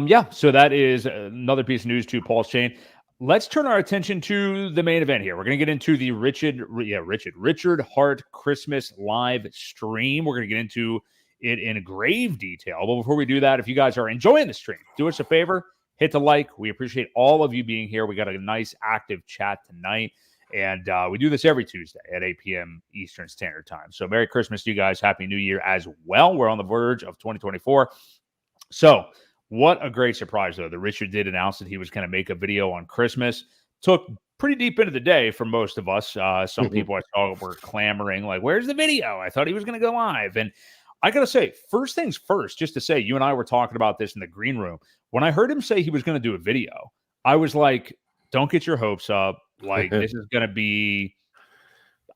Yeah, so that is another piece of news to PulseChain. Let's turn our attention to the main event here. We're going to get into the Richard Hart Christmas live stream. We're going to get into it in grave detail. But before we do that, if you guys are enjoying the stream, do us a favor, hit the like. We appreciate all of you being here. We got a nice active chat tonight. And we do this every Tuesday at 8 p.m. Eastern Standard Time. So Merry Christmas to you guys. Happy New Year as well. We're on the verge of 2024. So what a great surprise, though, that Richard did announce that he was going to make a video on Christmas. Took pretty deep into the day for most of us. Some people I saw were clamoring, like, where's the video? I thought he was going to go live. And I got to say, first things first, just to say, you and I were talking about this in the green room. When I heard him say he was going to do a video, I was like, don't get your hopes up. Like, this is going to be,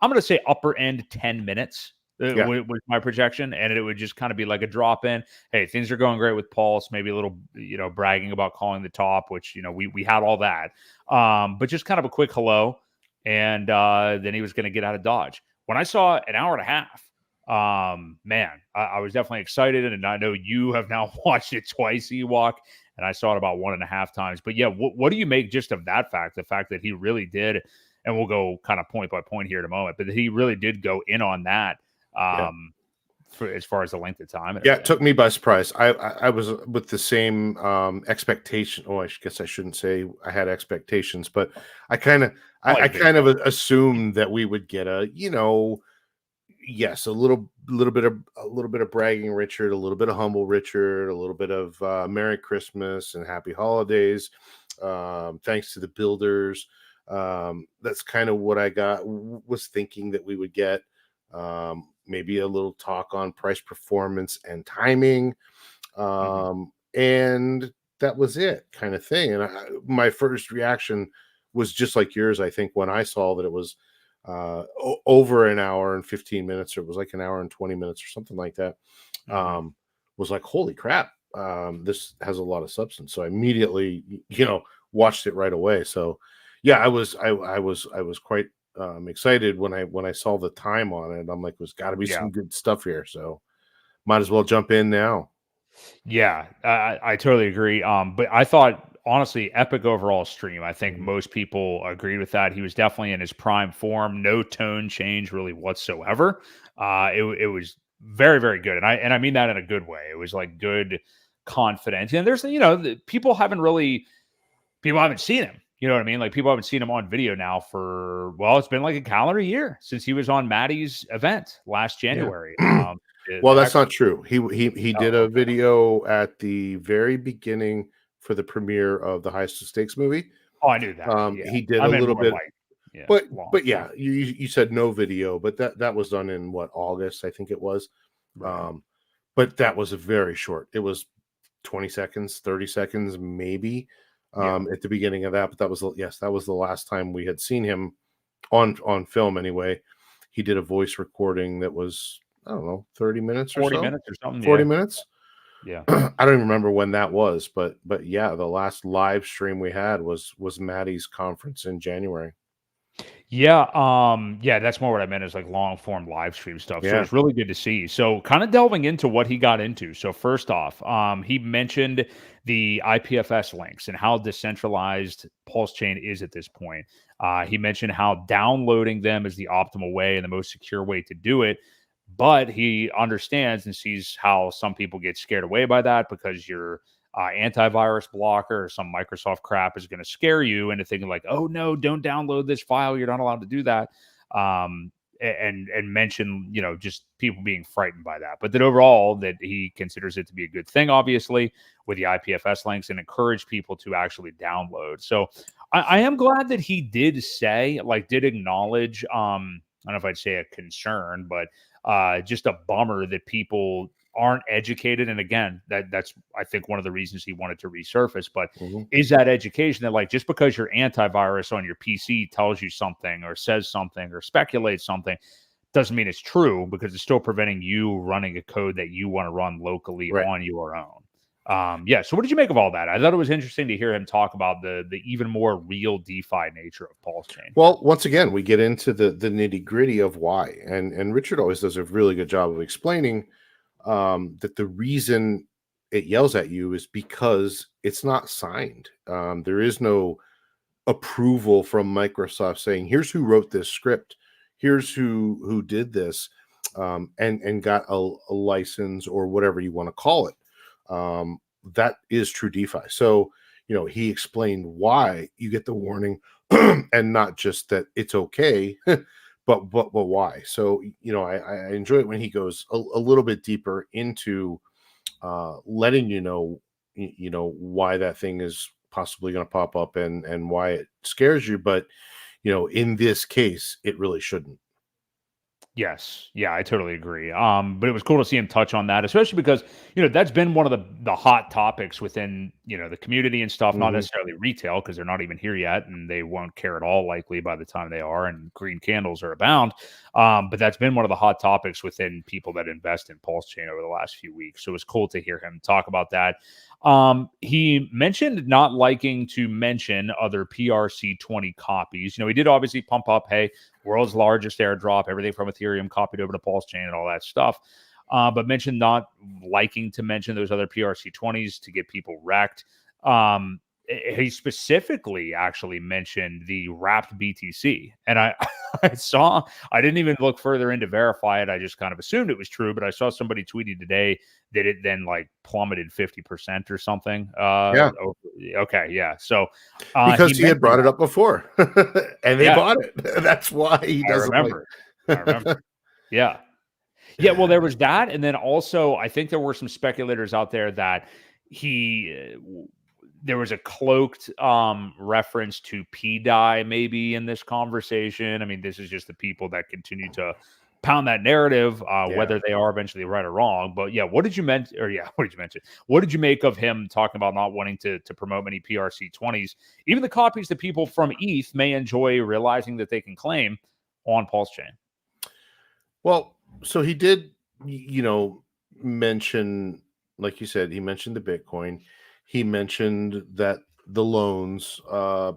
I'm going to say upper end 10 minutes with my projection. And it would just kind of be like a drop in. Hey, things are going great with Pulse. Maybe a little, bragging about calling the top, which, we had all that. But just kind of a quick hello. And then he was going to get out of Dodge. When I saw an hour and a half, man, I was definitely excited. And I know you have now watched it twice, Ewok. And I saw it about 1.5 times. But yeah, what do you make just of that fact? The fact that he really did, and we'll go kind of point by point here in a moment, but he really did go in on that for as far as the length of time. It took me by surprise. I was with the same expectation. Oh, I guess I shouldn't say I had expectations, but I kind of assumed that we would get a yes, a little bit of bragging Richard, a little bit of humble Richard, a little bit of Merry Christmas and Happy Holidays. Thanks to the builders. That's kind of what I was thinking that we would get. Maybe a little talk on price performance and timing. And that was it, kind of thing. And my first reaction was just like yours, I think, when I saw that it was over an hour and 15 minutes, or it was like an hour and 20 minutes or something like that. Was like, holy crap, this has a lot of substance. So I immediately, watched it right away. So yeah, I was quite excited when I saw the time on it. I'm like, there's got to be some good stuff here. So might as well jump in now. Yeah, I totally agree. But I thought, honestly, epic overall stream. I think most people agreed with that. He was definitely in his prime form. No tone change really whatsoever. It was very, very good. And I mean that in a good way. It was like good, confident. And there's, people haven't seen him. You know what I mean? Like, people haven't seen him on video now for, it's been like a calendar year since he was on Maddie's event last January. Well, that's not true. He did a video at the very beginning for the premiere of the Highest of Stakes movie. Oh, I knew that. He did a little bit, but yeah, you said no video, but that was done in August, I think it was. Right. But that was a very short. It was 20 seconds, 30 seconds, maybe at the beginning of that. But that was the last time we had seen him on film anyway. he did a voice recording that was, I don't know, 30 minutes or 40 so, minutes or something. 40 Yeah. minutes. Yeah. I don't even remember when that was, but yeah, the last live stream we had was Maddie's conference in January. Yeah, that's more what I meant is like long form live stream stuff. So Yeah. it's really good to see. So kind of delving into what he got into. So first off, he mentioned the IPFS links and how decentralized PulseChain is at this point. He mentioned how downloading them is the optimal way and the most secure way to do it. But he understands and sees how some people get scared away by that because you're antivirus blocker or some Microsoft crap is going to scare you into thinking like, oh no, don't download this file. You're not allowed to do that. And mention, just people being frightened by that. But that overall, that he considers it to be a good thing, obviously, with the IPFS links and encourage people to actually download. So I am glad that he did say, did acknowledge, I don't know if I'd say a concern, but just a bummer that people aren't educated. And again, that's I think one of the reasons he wanted to resurface, but is that education that just because your antivirus on your PC tells you something or says something or speculates something doesn't mean it's true, because it's still preventing you running a code that you want to run locally on your own. So what did you make of all that? I thought it was interesting to hear him talk about the even more real DeFi nature of PulseChain. Well, once again, we get into the nitty gritty of why, and Richard always does a really good job of explaining that the reason it yells at you is because it's not signed. There is no approval from Microsoft saying, here's who wrote this script, here's who did this, and got a license or whatever you want to call it. That is true DeFi. So, he explained why you get the warning and not just that it's okay, but why. So, I enjoy it when he goes a little bit deeper into letting why that thing is possibly going to pop up and why it scares you. But, in this case, it really shouldn't. Yes. Yeah, I totally agree. But it was cool to see him touch on that, especially because, that's been one of the hot topics within, the community and stuff, not necessarily retail, because they're not even here yet and they won't care at all likely by the time they are, and green candles are abound. But that's been one of the hot topics within people that invest in PulseChain over the last few weeks. So it was cool to hear him talk about that. He mentioned not liking to mention other PRC20 copies. He did obviously pump up, hey, world's largest airdrop, everything from Ethereum copied over to PulseChain and all that stuff. But mentioned not liking to mention those other PRC20s to get people wrecked. He specifically actually mentioned the wrapped BTC. And I didn't even look further in to verify it. I just kind of assumed it was true, but I saw somebody tweeted today that it then plummeted 50% or something. Yeah. Okay. Yeah. So because he had brought it up before and they bought it. That's why he doesn't. I remember. Yeah. Yeah. Well, there was that. And then also, I think there were some speculators out there that there was a cloaked reference to PDI maybe in this conversation. I mean, this is just the people that continue to pound that narrative, whether they are eventually right or wrong. But yeah, what did you mention? What did you make of him talking about not wanting to promote many PRC20s, even the copies that people from ETH may enjoy realizing that they can claim on PulseChain? Well, so he did, mention, like you said, he mentioned the Bitcoin. He mentioned that the loans,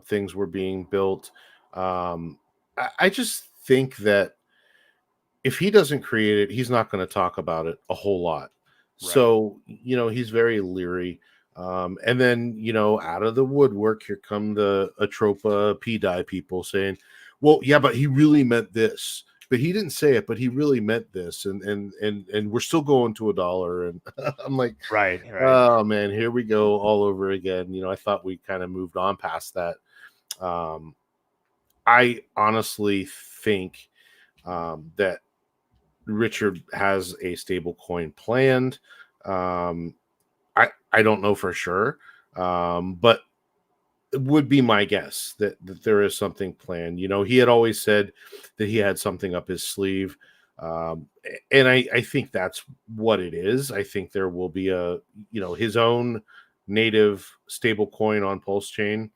things were being built. I just think that if he doesn't create it, he's not going to talk about it a whole lot. Right. So, he's very leery. And then, out of the woodwork, here come the Atropa PDI people saying, well, yeah, but he really meant this. But he didn't say it, but he really meant this, and we're still going to $1. And I'm like, right. Oh man, here we go all over again. I thought we kind of moved on past that. I honestly think that Richard has a stable coin planned. I don't know for sure, but it would be my guess that there is something planned. He had always said that he had something up his sleeve. And I think that's what it is. I think there will be his own native stable coin on PulseChain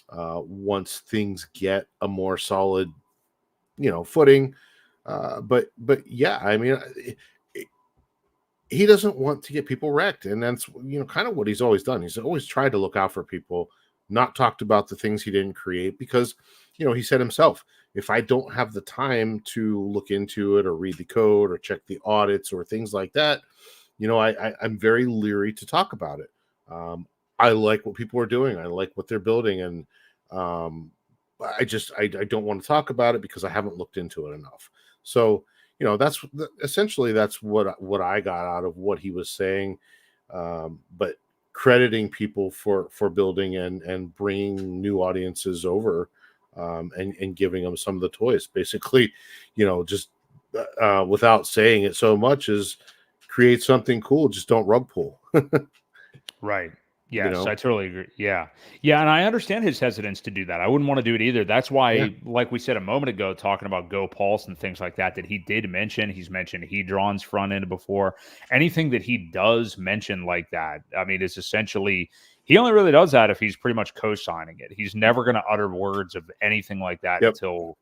once things get a more solid, footing. But yeah, I mean, he doesn't want to get people wrecked, and that's kind of what he's always done. He's always tried to look out for people, not talked about the things he didn't create, because he said himself, if I don't have the time to look into it or read the code or check the audits or things like that, I'm very leery to talk about it. I like what people are doing, I like what they're building, and I don't want to talk about it because I haven't looked into it enough. So that's essentially what I got out of what he was saying. But crediting people for building and bringing new audiences over, and giving them some of the toys, basically, just without saying it so much, is create something cool, just don't rug pull. Right. you Yes, know I totally agree. Yeah. Yeah. And I understand his hesitance to do that. I wouldn't want to do it either. That's yeah why, like we said a moment ago, talking about Go Pulse and things like that, that he did mention, he's mentioned Hedron's front end before. Anything that he does mention like that, I mean, it's essentially, he only really does that if he's pretty much co signing it. He's never going to utter words of anything like that yep until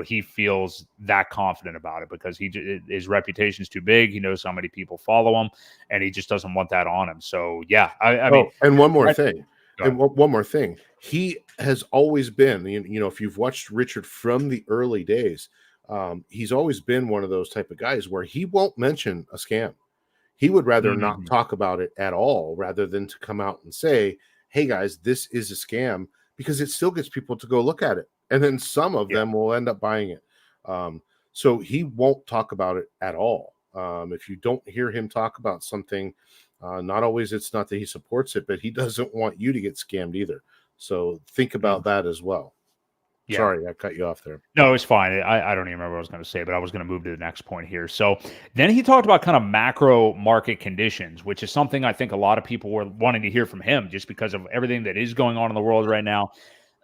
he feels that confident about it, because his reputation's too big. He knows how many people follow him, and he just doesn't want that on him. So yeah, I mean, and one more right, thing. go ahead. One more thing. He has always been, if you've watched Richard from the early days, he's always been one of those type of guys where he won't mention a scam. He would rather not Mhm. talk about it at all, rather than to come out and say, hey guys, this is a scam, because it still gets people to go look at it. And then some of Yeah. them will end up buying it. So he won't talk about it at all. If you don't hear him talk about something, not always, it's not that he supports it, but he doesn't want you to get scammed either. So think Mm. about that as well. Yeah. Sorry, I cut you off there. No, it's fine. I don't even remember what I was going to say, but I was going to move to the next point here. So then he talked about kind of macro market conditions, which is something I think a lot of people were wanting to hear from him, just because of everything that is going on in the world right now.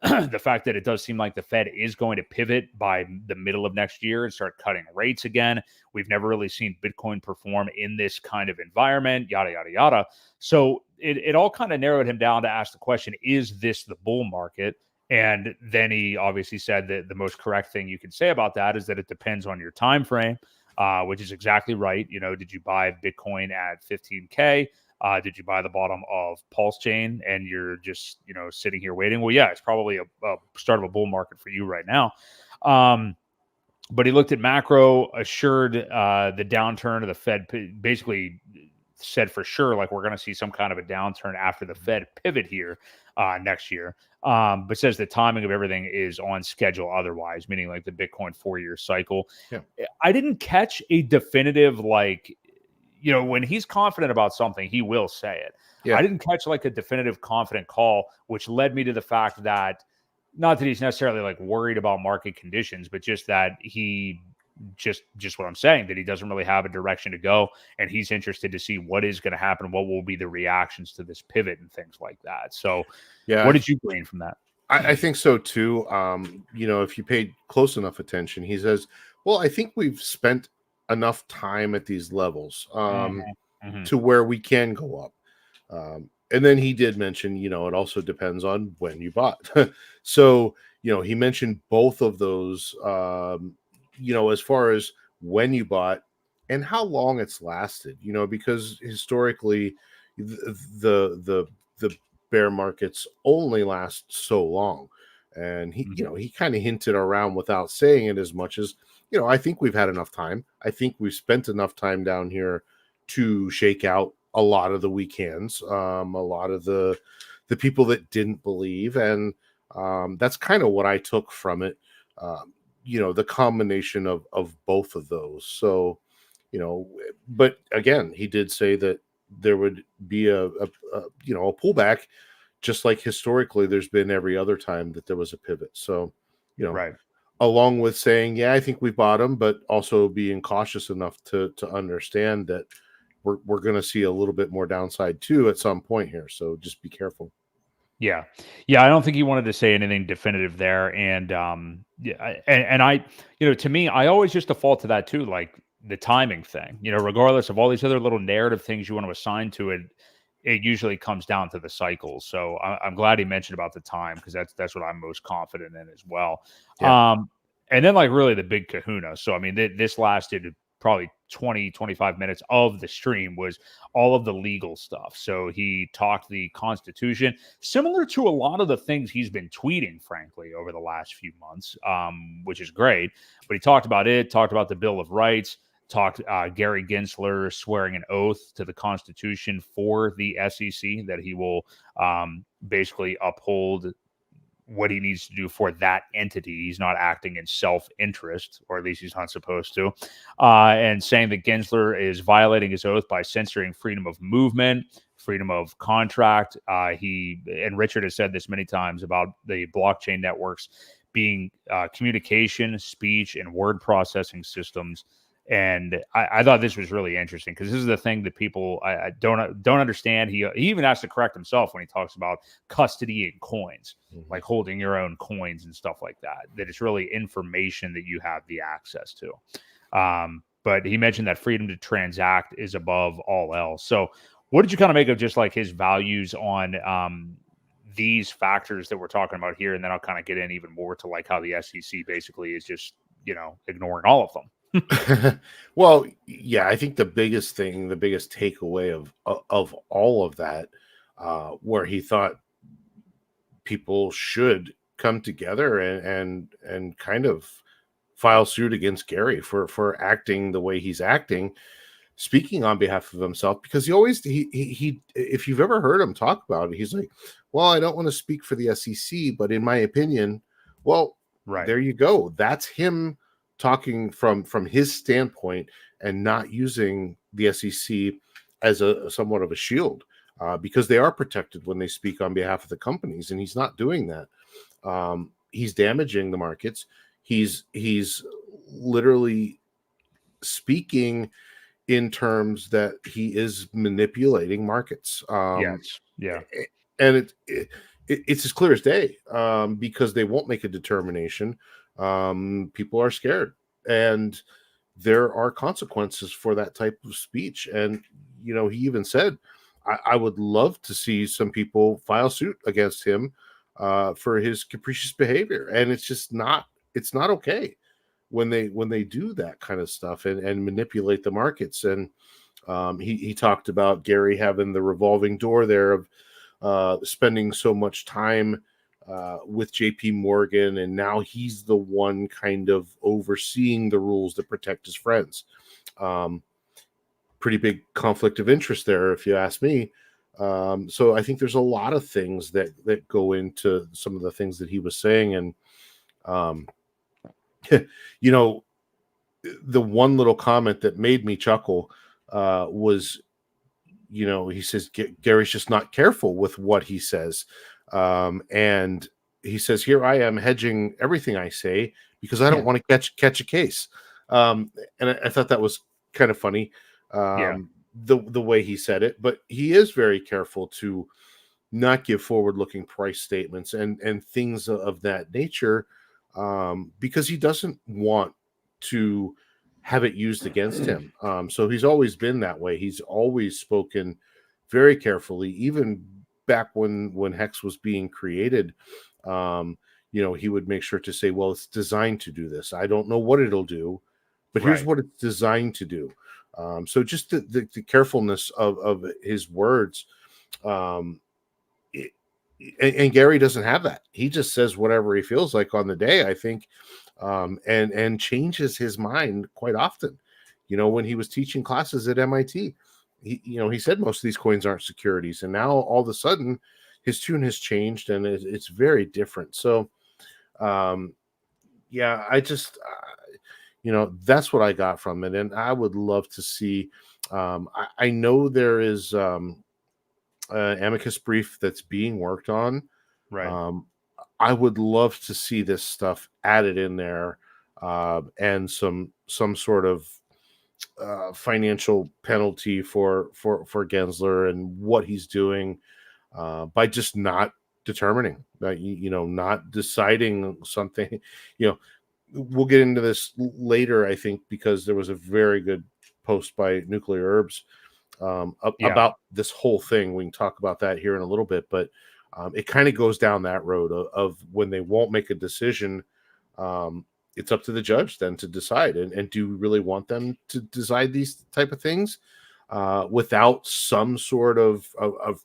The fact that it does seem like the Fed is going to pivot by the middle of next year and start cutting rates again. We've never really seen Bitcoin perform in this kind of environment, yada, yada, yada. So it all kind of narrowed him down to ask the question, is this the bull market? And then he obviously said that the most correct thing you can say about that is that it depends on your time frame, which is exactly right. Did you buy Bitcoin at 15K? Did you buy the bottom of PulseChain and you're just sitting here waiting? Well, yeah, it's probably a start of a bull market for you right now. But he looked at macro, assured the downturn of the Fed, basically said for sure, like, we're going to see some kind of a downturn after the Fed pivot here next year. But says the timing of everything is on schedule otherwise, meaning like the Bitcoin 4-year cycle. Yeah. I didn't catch a definitive, like, when he's confident about something, he will say it. Yeah. I didn't catch like a definitive confident call, which led me to the fact that, not that he's necessarily like worried about market conditions, but just that he just what I'm saying, that he doesn't really have a direction to go, and he's interested to see what is going to happen, what will be the reactions to this pivot and things like that. So Yeah. what did you glean from that? I think so too. If you paid close enough attention, he says, well, I think we've spent enough time at these levels Mm-hmm. to where we can go up. And then he did mention, it also depends on when you bought. So, he mentioned both of those, as far as when you bought and how long it's lasted, because historically the bear markets only last so long. And he kind of hinted around without saying it as much as, I think we've had enough time. I think we've spent enough time down here to shake out a lot of the weak hands, a lot of the people that didn't believe, and that's kind of what I took from it. The combination of both of those. So, but again, he did say that there would be a pullback, just like historically there's been every other time that there was a pivot. So, Right. along with saying, yeah, I think we bottom, but also being cautious enough to understand that we're going to see a little bit more downside too at some point here. So just be careful. Yeah. Yeah. I don't think he wanted to say anything definitive there. And, yeah, and I, to me, I always just default to that too, like the timing thing, regardless of all these other little narrative things you want to assign to it, it usually comes down to the cycles. So I'm glad he mentioned about the time, because that's what I'm most confident in as well. Yeah. And then like really the big kahuna. So, I mean, this lasted probably 20, 25 minutes of the stream was all of the legal stuff. So he talked the Constitution, similar to a lot of the things he's been tweeting, frankly, over the last few months, which is great. But he talked about it, talked about the Bill of Rights, talked Gary Gensler swearing an oath to the Constitution for the SEC that he will basically uphold what he needs to do for that entity. He's not acting in self-interest, or at least he's not supposed to. And saying that Gensler is violating his oath by censoring freedom of movement, freedom of contract. And Richard has said this many times about the blockchain networks being communication, speech, and word processing systems. And I thought this was really interesting because this is the thing that people I don't understand. He even has to correct himself when he talks about custodying coins, like holding your own coins and stuff like that. That it's really information that you have the access to. But he mentioned that freedom to transact is above all else. So, what did you kind of make of just like his values on these factors that we're talking about here? And then I'll kind of get in even more to like how the SEC basically is just ignoring all of them. Well, yeah, I think the biggest takeaway of all of that, where he thought people should come together and kind of file suit against Gary for acting the way he's acting, speaking on behalf of himself, because he if you've ever heard him talk about it, he's like, well, I don't want to speak for the SEC, but in my opinion, well, right, there you go. That's him talking from his standpoint and not using the SEC as a somewhat of a shield, because they are protected when they speak on behalf of the companies, and he's not doing that. He's damaging the markets. He's literally speaking in terms that he is manipulating markets. Yes, yeah, and it's as clear as day, because they won't make a determination. People are scared, and there are consequences for that type of speech. And he even said, I would love to see some people file suit against him for his capricious behavior. And it's not okay when they do that kind of stuff and manipulate the markets. And he talked about Gary having the revolving door there of spending so much time with JP Morgan, and now he's the one kind of overseeing the rules that protect his friends. Pretty big conflict of interest there, if you ask me. So I think there's a lot of things that go into some of the things that he was saying. And the one little comment that made me chuckle was, he says Gary's just not careful with what he says. And he says, here I am hedging everything I say because I don't want to catch a case. And I thought that was kind of funny, the way he said it. But he is very careful to not give forward-looking price statements and things of that nature, because he doesn't want to have it used against him. So he's always been that way. He's always spoken very carefully, even back when Hex was being created. He would make sure to say, well, it's designed to do this. I don't know what it'll do, but here's what it's designed to do. So just the carefulness of his words. And Gary doesn't have that. He just says whatever he feels like on the day, I think, and changes his mind quite often. When he was teaching classes at MIT, he said most of these coins aren't securities, and now all of a sudden his tune has changed and it's very different. So, I just, that's what I got from it, and I would love to see. I know there is amicus brief that's being worked on. right. I would love to see this stuff added in there, and some sort of financial penalty for Gensler and what he's doing, by just not determining, not deciding something. We'll get into this later, I think, because there was a very good post by Nuclear Herbs about this whole thing. We can talk about that here in a little bit, but it kind of goes down that road of when they won't make a decision. it's up to the judge then to decide. And do we really want them to decide these type of things without some sort of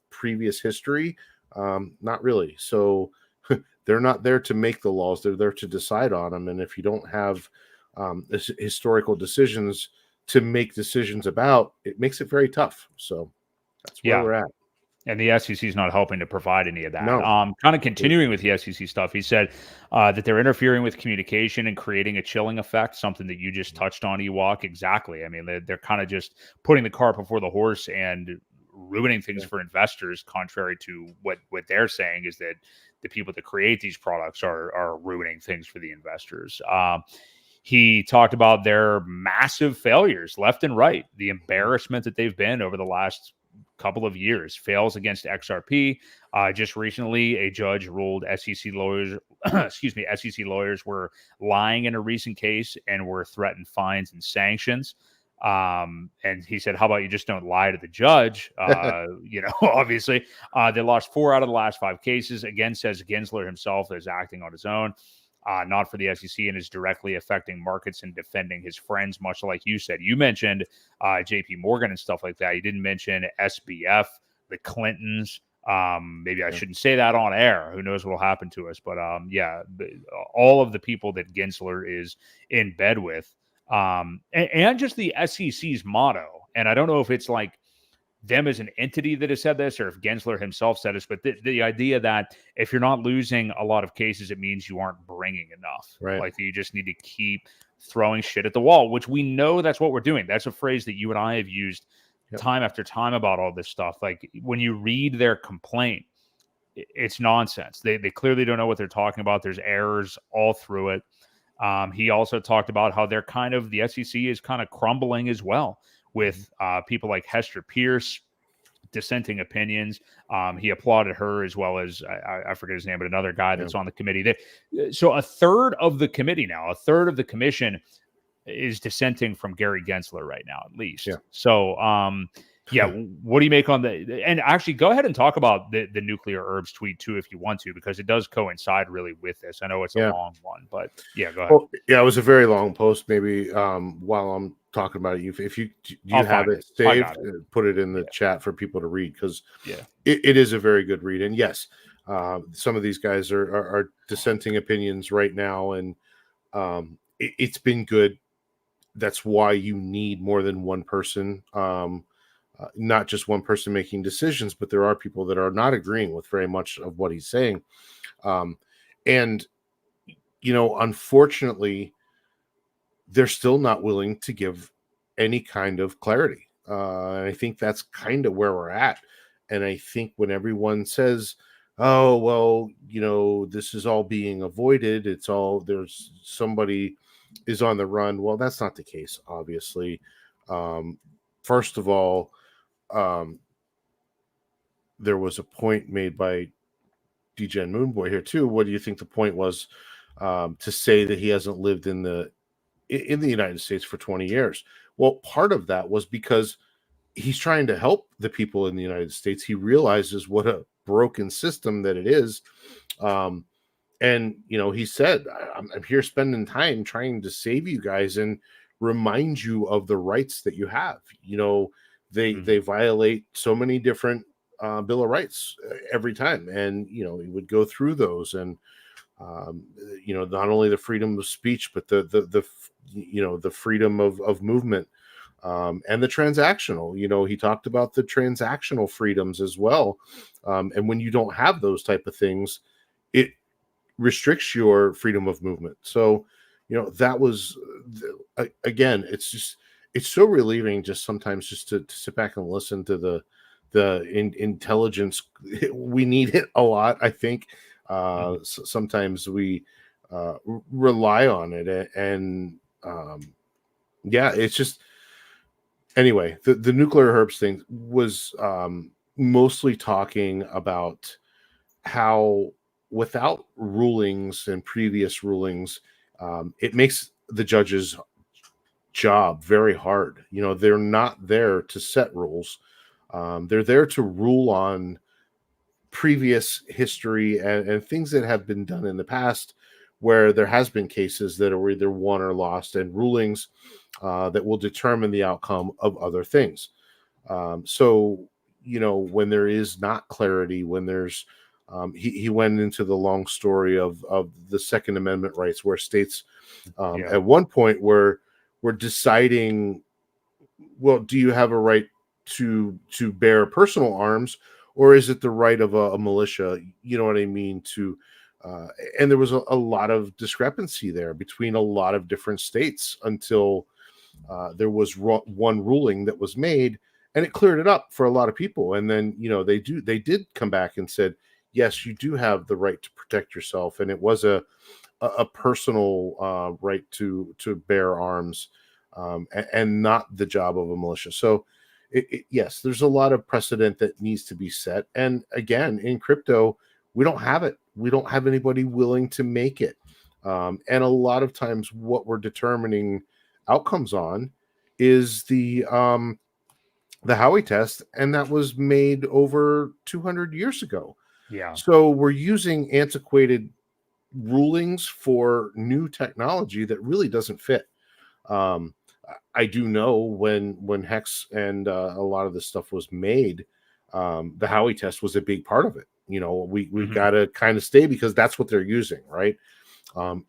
previous history? Not really. So they're not there to make the laws. They're there to decide on them. And if you don't have historical decisions to make decisions about, it makes it very tough. So that's where we're at. And the SEC is not helping to provide any of that. No. Kind of continuing with the SEC stuff, he said that they're interfering with communication and creating a chilling effect, something that you just touched on, Ewok. Exactly. I mean, they're kind of just putting the cart before the horse and ruining things for investors, contrary to what they're saying is that the people that create these products are ruining things for the investors. He talked about their massive failures left and right, the embarrassment that they've been over the last couple of years, fails against XRP. Just recently, a judge ruled SEC lawyers, SEC lawyers were lying in a recent case and were threatened fines and sanctions. And he said, how about you just don't lie to the judge? Obviously, they lost 4 out of the last 5 cases. Again, says Gensler himself is acting on his own. Not for the SEC, and is directly affecting markets and defending his friends, much like you said. You mentioned JP Morgan and stuff like that. You didn't mention SBF, the Clintons. Maybe I shouldn't say that on air. Who knows what will happen to us? But all of the people that Gensler is in bed with, and just the SEC's motto. And I don't know if it's like them as an entity that has said this, or if Gensler himself said this, but the idea that if you're not losing a lot of cases, it means you aren't bringing enough. Right. Like you just need to keep throwing shit at the wall, which we know that's what we're doing. That's a phrase that you and I have used time after time about all this stuff. Like when you read their complaint, it's nonsense. They clearly don't know what they're talking about. There's errors all through it. He also talked about how the SEC is kind of crumbling as well, with people like Hester Pierce, dissenting opinions. He applauded her, as well as, I forget his name, but another guy that's on the committee. So a third of the committee now, a third of the commission is dissenting from Gary Gensler right now, at least. Yeah. So, what do you make on and actually go ahead and talk about the nuclear herbs tweet too, if you want to, because it does coincide really with this. I know it's a long one, but go ahead. Well, it was a very long post. Maybe while I'm talking about it, if you have it saved, put it in the chat for people to read, because it is a very good read. And yes, some of these guys are dissenting opinions right now, and it's been good. That's why you need more than one person. Not just one person making decisions, but there are people that are not agreeing with very much of what he's saying. And, unfortunately, they're still not willing to give any kind of clarity. And I think that's kind of where we're at. And I think when everyone says, oh, well, this is all being avoided, there's somebody is on the run. Well, that's not the case, obviously. First of all, there was a point made by DJ and Moonboy here too. What do you think the point was to say that he hasn't lived in the United States for 20 years? Well, part of that was because he's trying to help the people in the United States. He realizes what a broken system that it is. And, he said, I'm here spending time trying to save you guys and remind you of the rights that you have. They violate so many different Bill of Rights every time. And, he would go through those, and, not only the freedom of speech, but the freedom of movement, and the transactional, he talked about the transactional freedoms as well. And when you don't have those type of things, it restricts your freedom of movement. So, that was, again, it's so relieving just sometimes just to sit back and listen to the intelligence. We need it a lot, I think. Sometimes we rely on it, and it's just, anyway, the nuclear herbs thing was mostly talking about how without rulings and previous rulings, it makes the judges' job very hard. They're not there to set rules. They're there to rule on previous history and things that have been done in the past where there has been cases that are either won or lost, and rulings that will determine the outcome of other things. So, when there is not clarity, when there's he went into the long story of the Second Amendment rights, where states at one point were deciding, well, do you have a right to bear personal arms, or is it the right of a militia? You know what I mean? And there was a lot of discrepancy there between a lot of different states until there was one ruling that was made, and it cleared it up for a lot of people. And then they did come back and said, yes, you do have the right to protect yourself, and it was a personal right to bear arms, and not the job of a militia. So yes, there's a lot of precedent that needs to be set. And again, in crypto, we don't have it. We don't have anybody willing to make it. And a lot of times what we're determining outcomes on is the Howey test, and that was made over 200 years ago. Yeah. So we're using antiquated rulings for new technology that really doesn't fit. I do know when Hex and a lot of this stuff was made, the Howey test was a big part of it. We've got to kind of stay, because that's what they're using, right?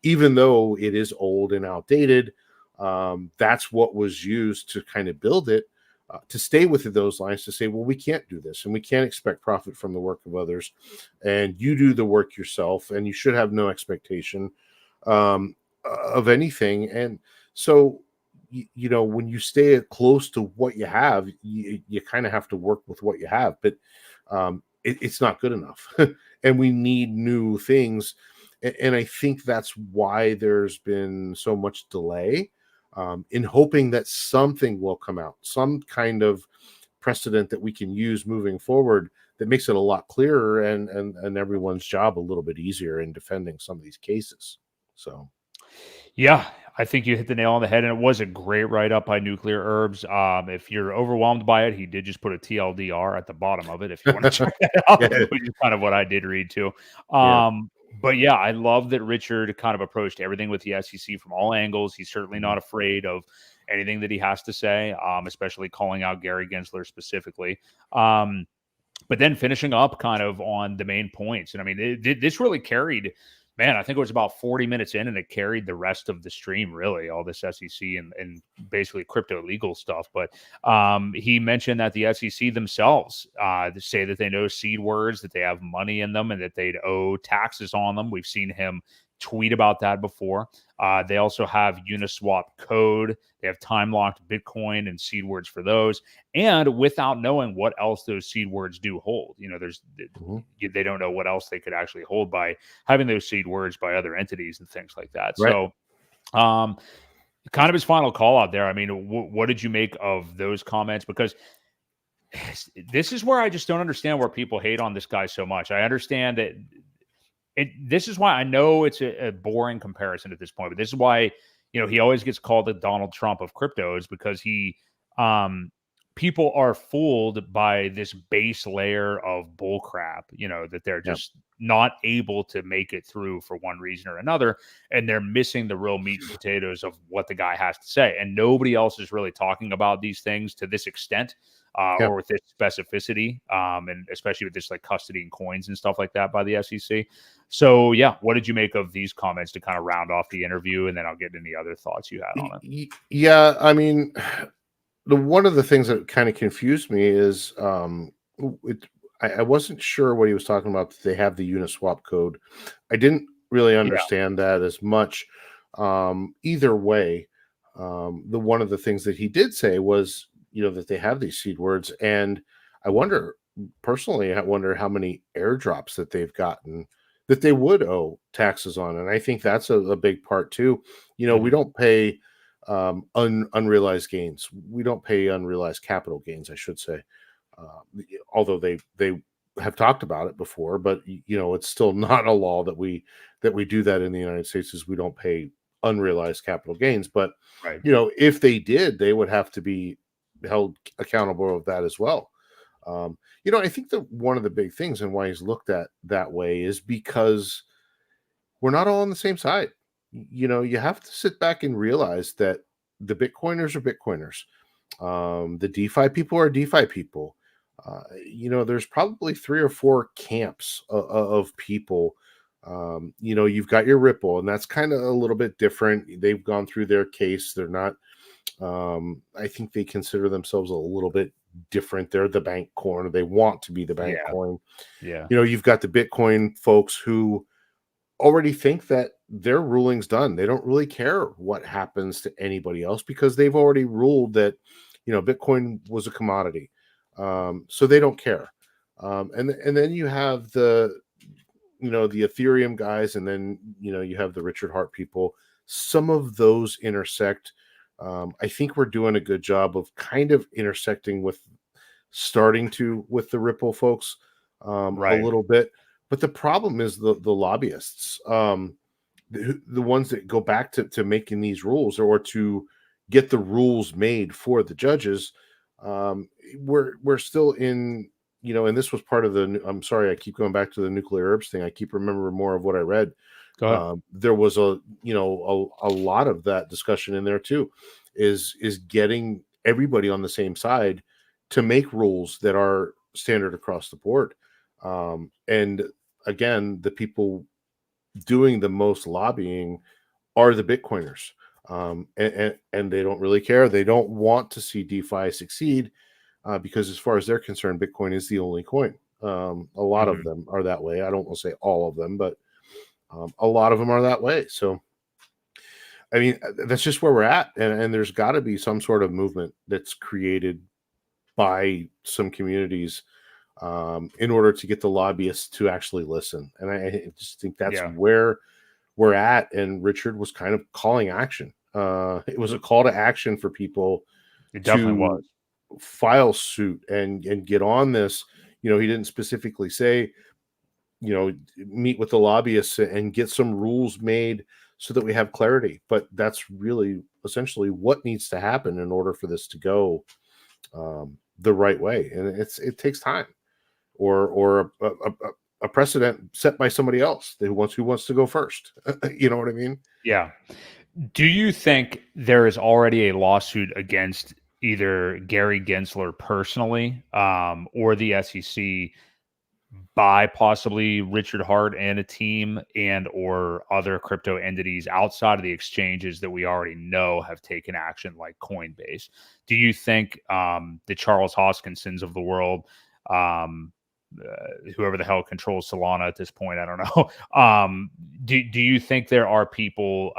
Even though it is old and outdated, that's what was used to kind of build it, to stay within those lines, to say, well, we can't do this, and we can't expect profit from the work of others, and you do the work yourself, and you should have no expectation of anything. And so, when you stay close to what you have, you kind of have to work with what you have, but it's not good enough. And we need new things. And I think that's why there's been so much delay, in hoping that something will come out, some kind of precedent that we can use moving forward that makes it a lot clearer, and everyone's job a little bit easier in defending some of these cases. So, yeah, I think you hit the nail on the head, and it was a great write-up by Nuclear Herbs. If you're overwhelmed by it, he did just put a TLDR at the bottom of it if you want to check that out, yeah. which is kind of what I did read too. Yeah. But yeah, I love that Richard kind of approached everything with the SEC from all angles. He's certainly not afraid of anything that he has to say, especially calling out Gary Gensler specifically. But then finishing up kind of on the main points. And I mean, this really carried, man, I think it was about 40 minutes in, and it carried the rest of the stream, really, all this SEC and basically crypto legal stuff. But he mentioned that the SEC themselves say that they know seed words, that they have money in them, and that they'd owe taxes on them. We've seen him tweet about that before. They also have Uniswap code. They have time-locked Bitcoin and seed words for those. And without knowing what else those seed words do hold, they don't know what else they could actually hold by having those seed words by other entities and things like that. Right. So kind of his final call out there. I mean, what did you make of those comments? Because this is where I just don't understand where people hate on this guy so much. I understand that this is why I know it's a boring comparison at this point, but this is why, he always gets called the Donald Trump of cryptos, because people are fooled by this base layer of bull crap, that they're just not able to make it through for one reason or another. And they're missing the real meat and potatoes of what the guy has to say. And nobody else is really talking about these things to this extent. Or with this specificity, and especially with this like custody and coins and stuff like that by the SEC. So yeah, what did you make of these comments to kind of round off the interview, and then I'll get any other thoughts you had on it? Yeah, I mean, one of the things that kind of confused me is I wasn't sure what he was talking about. That they have the Uniswap code. I didn't really understand that as much. Either way, one of the things that he did say was, that they have these seed words. And I wonder how many airdrops that they've gotten that they would owe taxes on. And I think that's a big part too. We don't pay unrealized gains. We don't pay unrealized capital gains, I should say. Although they have talked about it before, but it's still not a law that we do that in the United States, is we don't pay unrealized capital gains. But right. If they did, they would have to be held accountable of that as well. I think that one of the big things and why he's looked at that way is because we're not all on the same side. You know, you have to sit back and realize that the Bitcoiners are Bitcoiners. The DeFi people are DeFi people. You know, there's probably 3 or 4 camps of people. You know, you've got your Ripple, and that's kind of a little bit different. They've gone through their case. They're not, I think they consider themselves a little bit different. They're the bank coin, or they want to be the bank coin. Yeah. You know, you've got the Bitcoin folks who already think that their ruling's done. They don't really care what happens to anybody else because they've already ruled that, you know, Bitcoin was a commodity. So they don't care. And then you have the, you know, the Ethereum guys, and then, you know, you have the Richard Hart people. Some of those intersect. I think we're doing a good job of kind of intersecting with with the Ripple folks a little bit. But the problem is the lobbyists, the ones that go back to making these rules, or to get the rules made for the judges. We're still in, you know, and this was part of the. I'm sorry, I keep going back to the nuclear herbs thing. I keep remembering more of what I read. There was a lot of that discussion in there too, is getting everybody on the same side to make rules that are standard across the board. And again, the people doing the most lobbying are the Bitcoiners. And they don't really care. They don't want to see DeFi succeed because as far as they're concerned, Bitcoin is the only coin. A lot of them are that way. I don't want to say all of them, but a lot of them are that way. So, I mean, that's just where we're at. And there's got to be some sort of movement that's created by some communities in order to get the lobbyists to actually listen. And I just think that's where we're at. And Richard was kind of calling action. It was a call to action for people to file suit and get on this. You know, he didn't specifically say, you know, meet with the lobbyists and get some rules made so that we have clarity. But that's really essentially what needs to happen in order for this to go the right way. And it takes time, or a precedent set by somebody else who wants to go first. You know what I mean? Yeah. Do you think there is already a lawsuit against either Gary Gensler personally, or the SEC by possibly Richard Hart and a team, and or other crypto entities outside of the exchanges that we already know have taken action, like Coinbase? Do you think the Charles Hoskinsons of the world, whoever the hell controls Solana at this point, I don't know. Do you think there are people?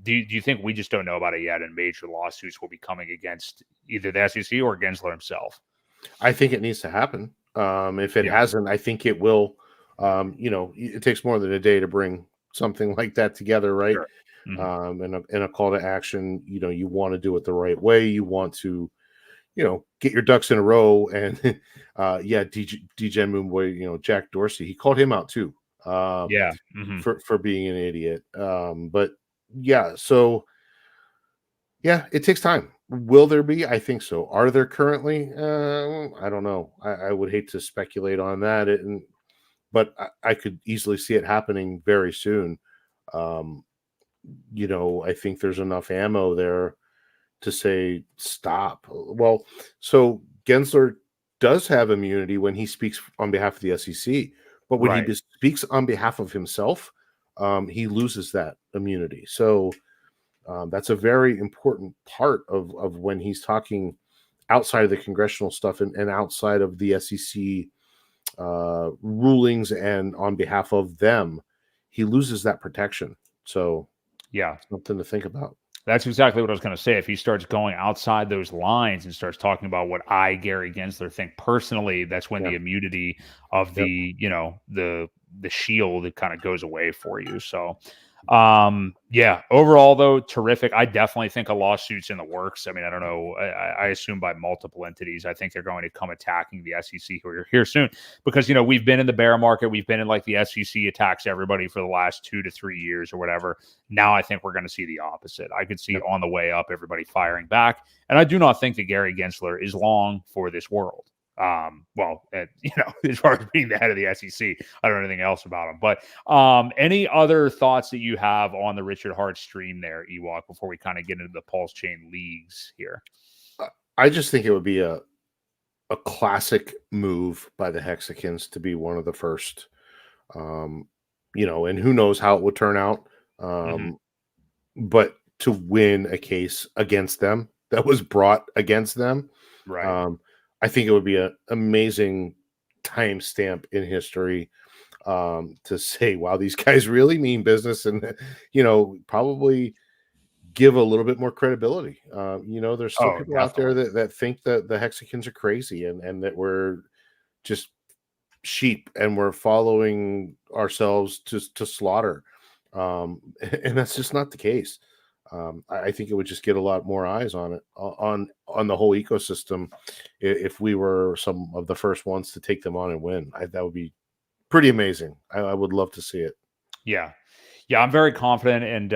Do you think we just don't know about it yet, and major lawsuits will be coming against either the SEC or Gensler himself? I think it needs to happen. If it hasn't, I think it will. You know, it takes more than a day to bring something like that together, right? Sure. And a call to action. You know, you want to do it the right way. You want to, you know, get your ducks in a row. And DJ Moonboy, you know, Jack Dorsey, he called him out too. For being an idiot. But yeah, so yeah, it takes time. Will there be? I think so. Are there currently? I don't know. I would hate to speculate on that. But I could easily see it happening very soon. You know, I think there's enough ammo there to say stop. Well, so Gensler does have immunity when he speaks on behalf of the SEC, but when he speaks on behalf of himself, he loses that immunity. So that's a very important part of when he's talking outside of the congressional stuff and outside of the SEC rulings and on behalf of them, he loses that protection. So yeah, something to think about. That's exactly what I was going to say. If he starts going outside those lines and starts talking about what I, Gary Gensler, think personally, that's when the immunity of the, you know, the shield, it kind of goes away for you. So, overall though, terrific. I definitely think a lawsuit's in the works. I mean, I don't know. I assume by multiple entities. I think they're going to come attacking the SEC here soon because, you know, we've been in the bear market. We've been in like the SEC attacks everybody for the last 2 to 3 years or whatever. Now I think we're going to see the opposite. I could see on the way up, everybody firing back. And I do not think that Gary Gensler is long for this world. As far as being the head of the SEC, I don't know anything else about him. But any other thoughts that you have on the Richard Hart stream there, Ewok, before we kind of get into the PulseChain leagues here? I just think it would be a classic move by the Hexicans to be one of the first, and who knows how it would turn out. But to win a case against them that was brought against them, right? I think it would be an amazing timestamp in history to say, wow, these guys really mean business, and probably give a little bit more credibility. There's still people out there that think that the Hexicans are crazy and that we're just sheep and we're following ourselves to slaughter. And that's just not the case. I think it would just get a lot more eyes on it, on the whole ecosystem, if we were some of the first ones to take them on and win. That would be pretty amazing. I would love to see it. Yeah, I'm very confident, and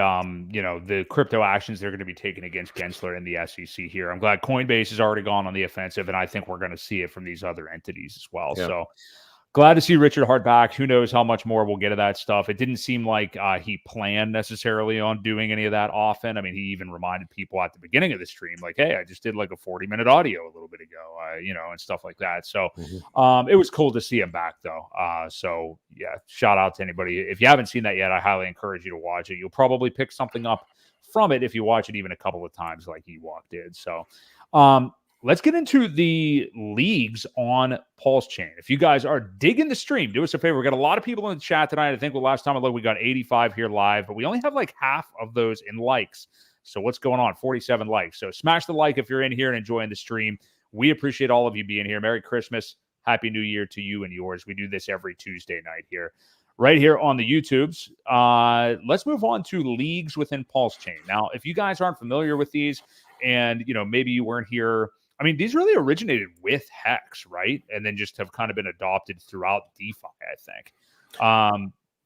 the crypto actions they're going to be taking against Gensler and the SEC here. I'm glad Coinbase has already gone on the offensive, and I think we're going to see it from these other entities as well. Yeah. So glad to see Richard Hart back. Who knows how much more we'll get of that stuff. It didn't seem like he planned necessarily on doing any of that often. I mean, he even reminded people at the beginning of the stream, like, hey, I just did like a 40-minute audio a little bit ago, and stuff like that. So it was cool to see him back, though. So, yeah, shout out to anybody. If you haven't seen that yet, I highly encourage you to watch it. You'll probably pick something up from it if you watch it even a couple of times like Ewok did. So, let's get into the leagues on PulseChain. If you guys are digging the stream, do us a favor. We got a lot of people in the chat tonight. I think last time I looked, we got 85 here live, but we only have like half of those in likes. So what's going on? 47 likes. So smash the like if you're in here and enjoying the stream. We appreciate all of you being here. Merry Christmas. Happy New Year to you and yours. We do this every Tuesday night here, right here on the YouTubes. Let's move on to leagues within PulseChain. Now, if you guys aren't familiar with these and, maybe you weren't here, I mean, these really originated with Hex, right? And then just have kind of been adopted throughout DeFi, I think.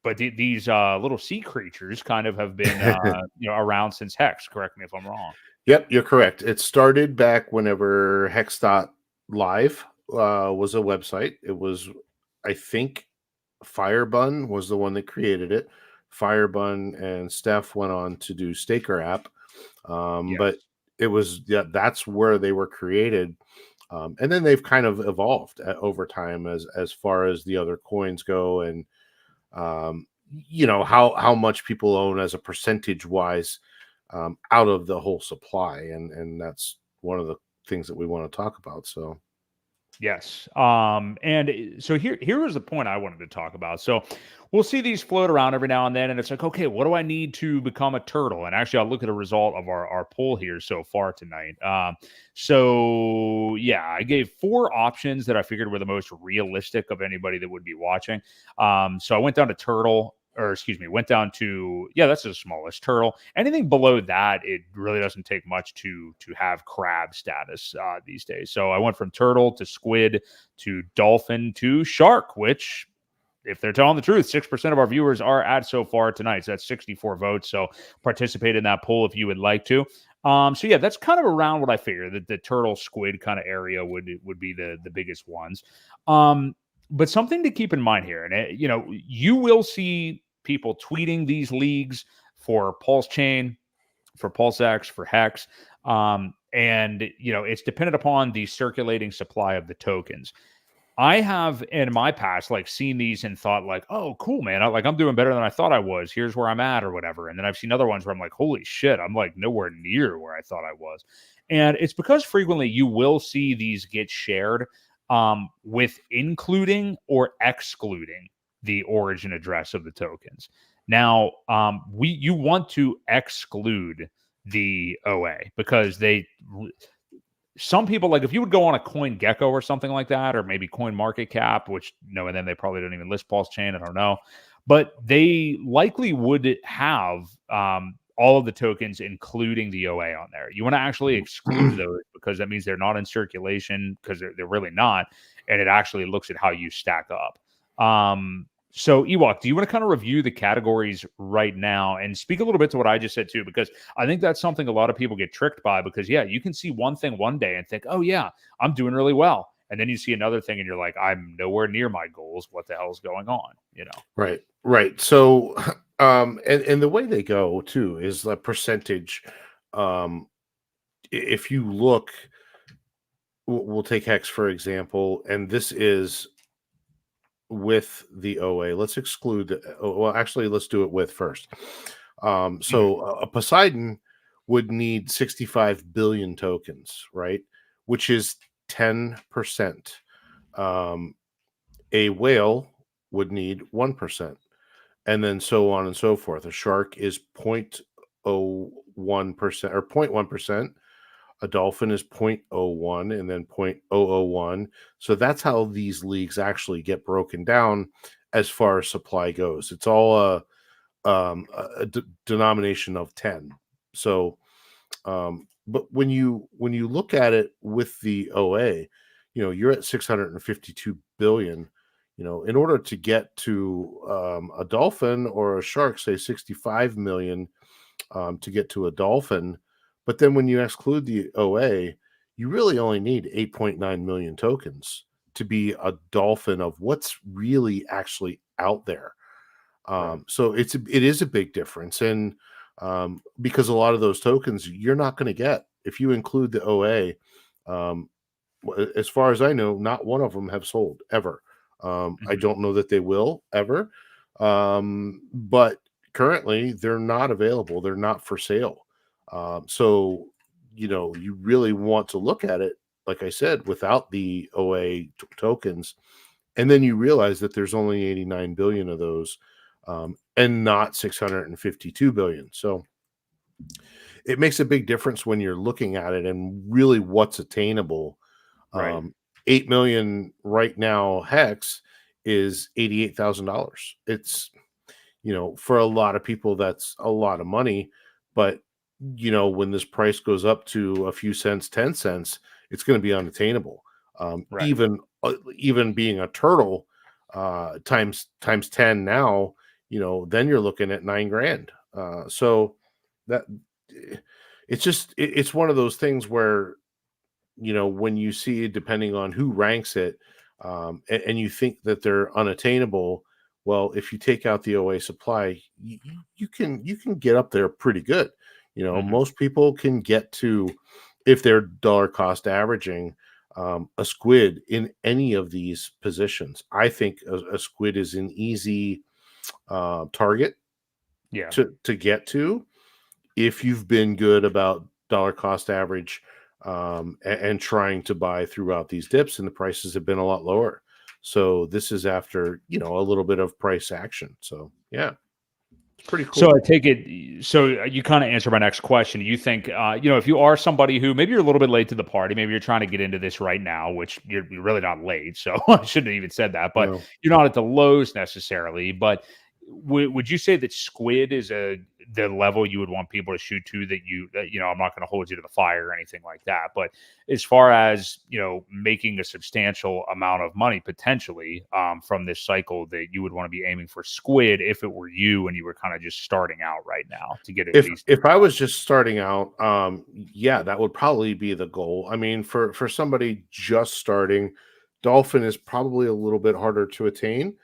But these little sea creatures kind of have been around since Hex. Correct me if I'm wrong. Yep, you're correct. It started back whenever Hex.live was a website. It was, I think, Firebun was the one that created it. Firebun and Steph went on to do Staker app. Yes. But it was, that's where they were created. And then they've kind of evolved over time as far as the other coins go, and how much people own as a percentage wise out of the whole supply. And that's one of the things that we want to talk about. So yes. And so here was the point I wanted to talk about. So we'll see these float around every now and then, and it's like, okay, what do I need to become a turtle? And actually, I'll look at the result of our poll here so far tonight. So yeah, I gave 4 options that I figured were the most realistic of anybody that would be watching. So I went down to turtle. Went down to, that's the smallest, turtle. Anything below that, it really doesn't take much to have crab status these days. So I went from turtle to squid to dolphin to shark, which, if they're telling the truth, 6% of our viewers are at so far tonight. So that's 64 votes. So participate in that poll if you would like to. So yeah, that's kind of around what I figured, that the turtle squid kind of area would be the biggest ones. But something to keep in mind here, and you will see people tweeting these leagues for PulseChain, for PulseX, for Hex. And it's dependent upon the circulating supply of the tokens. I have in my past seen these and thought oh, cool, man. I'm doing better than I thought I was. Here's where I'm at or whatever. And then I've seen other ones where I'm like, holy shit, I'm nowhere near where I thought I was. And it's because frequently you will see these get shared with including or excluding the origin address of the tokens. Now, you want to exclude the OA because some people, if you would go on a CoinGecko or something like that, or maybe CoinMarketCap, which and then they probably don't even list PulseChain, I don't know, but they likely would have all of the tokens, including the OA on there. You want to actually exclude those because that means they're not in circulation, because they're really not, and it actually looks at how you stack up. So Ewok, do you want to kind of review the categories right now and speak a little bit to what I just said too? Because I think that's something a lot of people get tricked by, because you can see one thing one day and think, oh yeah, I'm doing really well. And then you see another thing and you're like, I'm nowhere near my goals. What the hell's going on? Right. So, and the way they go too is the percentage. If you look, we'll take Hex for example, and this is with the OA. Let's exclude well, actually, let's do it with first. So a Poseidon would need 65 billion tokens, right? Which is 10%. A whale would need 1%, and then so on and so forth. A shark is 0.01% or 0.1%. A dolphin is 0.01 and then 0.001. So that's how these leagues actually get broken down as far as supply goes. It's all a denomination of 10. So, but when you look at it with the OA, you're at 652 billion. In order to get to a dolphin or a shark, say 65 million to get to a dolphin. But then when you exclude the OA, you really only need 8.9 million tokens to be a dolphin of what's really actually out there. So it is a big difference. And because a lot of those tokens you're not going to get if you include the OA. As far as I know, not one of them have sold ever. I don't know that they will ever. But currently they're not available. They're not for sale. So, you really want to look at it, like I said, without the OA tokens. And then you realize that there's only 89 billion of those and not 652 billion. So it makes a big difference when you're looking at it and really what's attainable. 8 million right now, Hex is $88,000. It's, for a lot of people, that's a lot of money. But, when this price goes up to a few cents, 10 cents, it's going to be unattainable. Even being a turtle times 10 now, then you're looking at $9,000. So that it's one of those things where, when you see, depending on who ranks it, and you think that they're unattainable, well, if you take out the OA supply, you can get up there pretty good. Most people can get to, if they're dollar cost averaging, a squid in any of these positions. I think a squid is an easy target to get to if you've been good about dollar cost average and trying to buy throughout these dips, and the prices have been a lot lower. So this is after, a little bit of price action. So yeah, it's pretty cool. So I take it, so you kind of answer my next question. You think, if you are somebody who maybe you're a little bit late to the party, maybe you're trying to get into this right now, which you're really not late. So I shouldn't have even said that, but you're not at the lows necessarily. But would you say that squid is the level you would want people to shoot to, that I'm not going to hold you to the fire or anything like that, but as far as making a substantial amount of money potentially from this cycle, that you would want to be aiming for squid if it were you and you were kind of just starting out right now to get at least. If I was just starting out, that would probably be the goal. I mean, for somebody just starting, dolphin is probably a little bit harder to attain.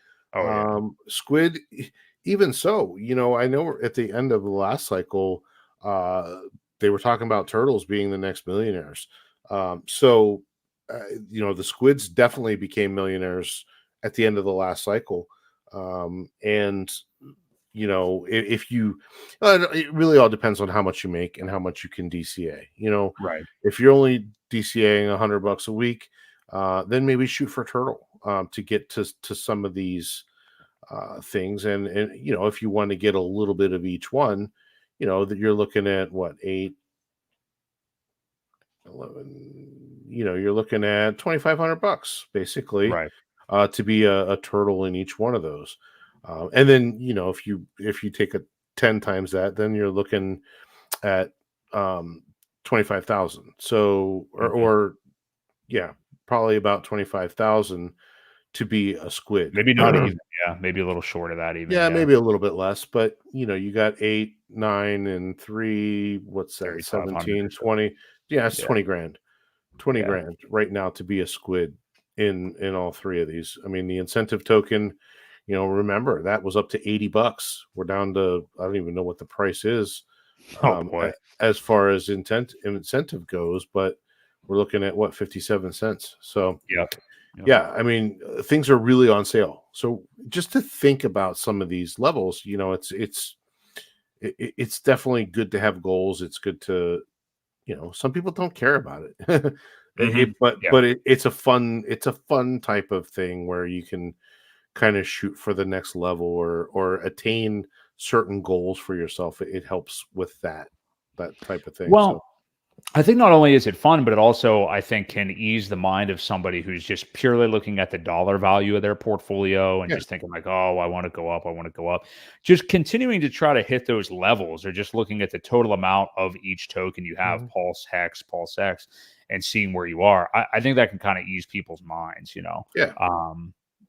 Squid, even so, I know at the end of the last cycle, they were talking about turtles being the next millionaires. The squids definitely became millionaires at the end of the last cycle. If you, it really all depends on how much you make and how much you can DCA. If you're only DCAing $100 a week, then maybe shoot for turtle to get to some of these things. And if you want to get a little bit of each one, that you're looking at what, 8, 11, you're looking at $2,500 basically, to be a turtle in each one of those. And then, if you take a 10 times that, then you're looking at 25,000. So, probably about 25,000 to be a squid. Maybe not even. Yeah, maybe a little short of that even. Yeah, maybe a little bit less, but you got 8, 9, and 3. What's that? 17, 20. Yeah, it's 20 grand. 20 grand right now to be a squid. in all three of these. I mean, the incentive token, remember that was up to $80. We're down to, I don't even know what the price is Oh boy. as far as incentive goes, but we're looking at what, 57 cents. So Yep. yeah, I mean, things are really on sale. So just to think about some of these levels, it's definitely good to have goals. It's good to, some people don't care about it. Mhm. But it's a fun type of thing where you can kind of shoot for the next level or attain certain goals for yourself. It helps with that type of thing. So Well, I think not only is it fun, but it also, I think, can ease the mind of somebody who's just purely looking at the dollar value of their portfolio and yeah. just thinking like, oh, I want to go up, I want to go up. Just continuing to try to hit those levels, or just looking at the total amount of each token you have, Mhm. Pulse, Hex, Pulse X, and seeing where you are. I think that can kind of ease people's minds, Yeah.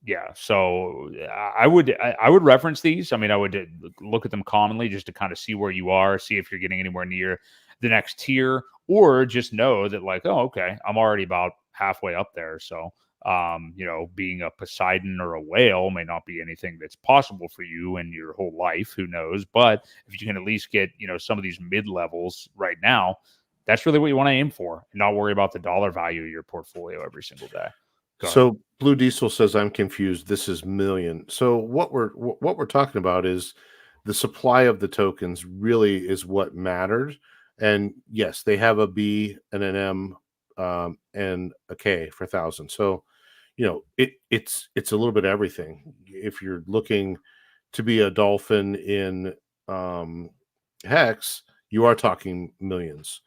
Yeah, so I would reference these. I mean, I would look at them commonly just to kind of see where you are, see if you're getting anywhere near the next tier, or just know that like, oh, okay, I'm already about halfway up there. So, being a Poseidon or a whale may not be anything that's possible for you in your whole life. Who knows? But if you can at least get, some of these mid levels right now, that's really what you want to aim for, and not worry about the dollar value of your portfolio every single day. Go ahead. So Blue Diesel says I'm confused. This is million. So what we're talking about is the supply of the tokens really is what mattered. And yes, they have a B and an M and a K for 1,000. So it's a little bit of everything. If you're looking to be a dolphin in um, Hex, you are talking millions.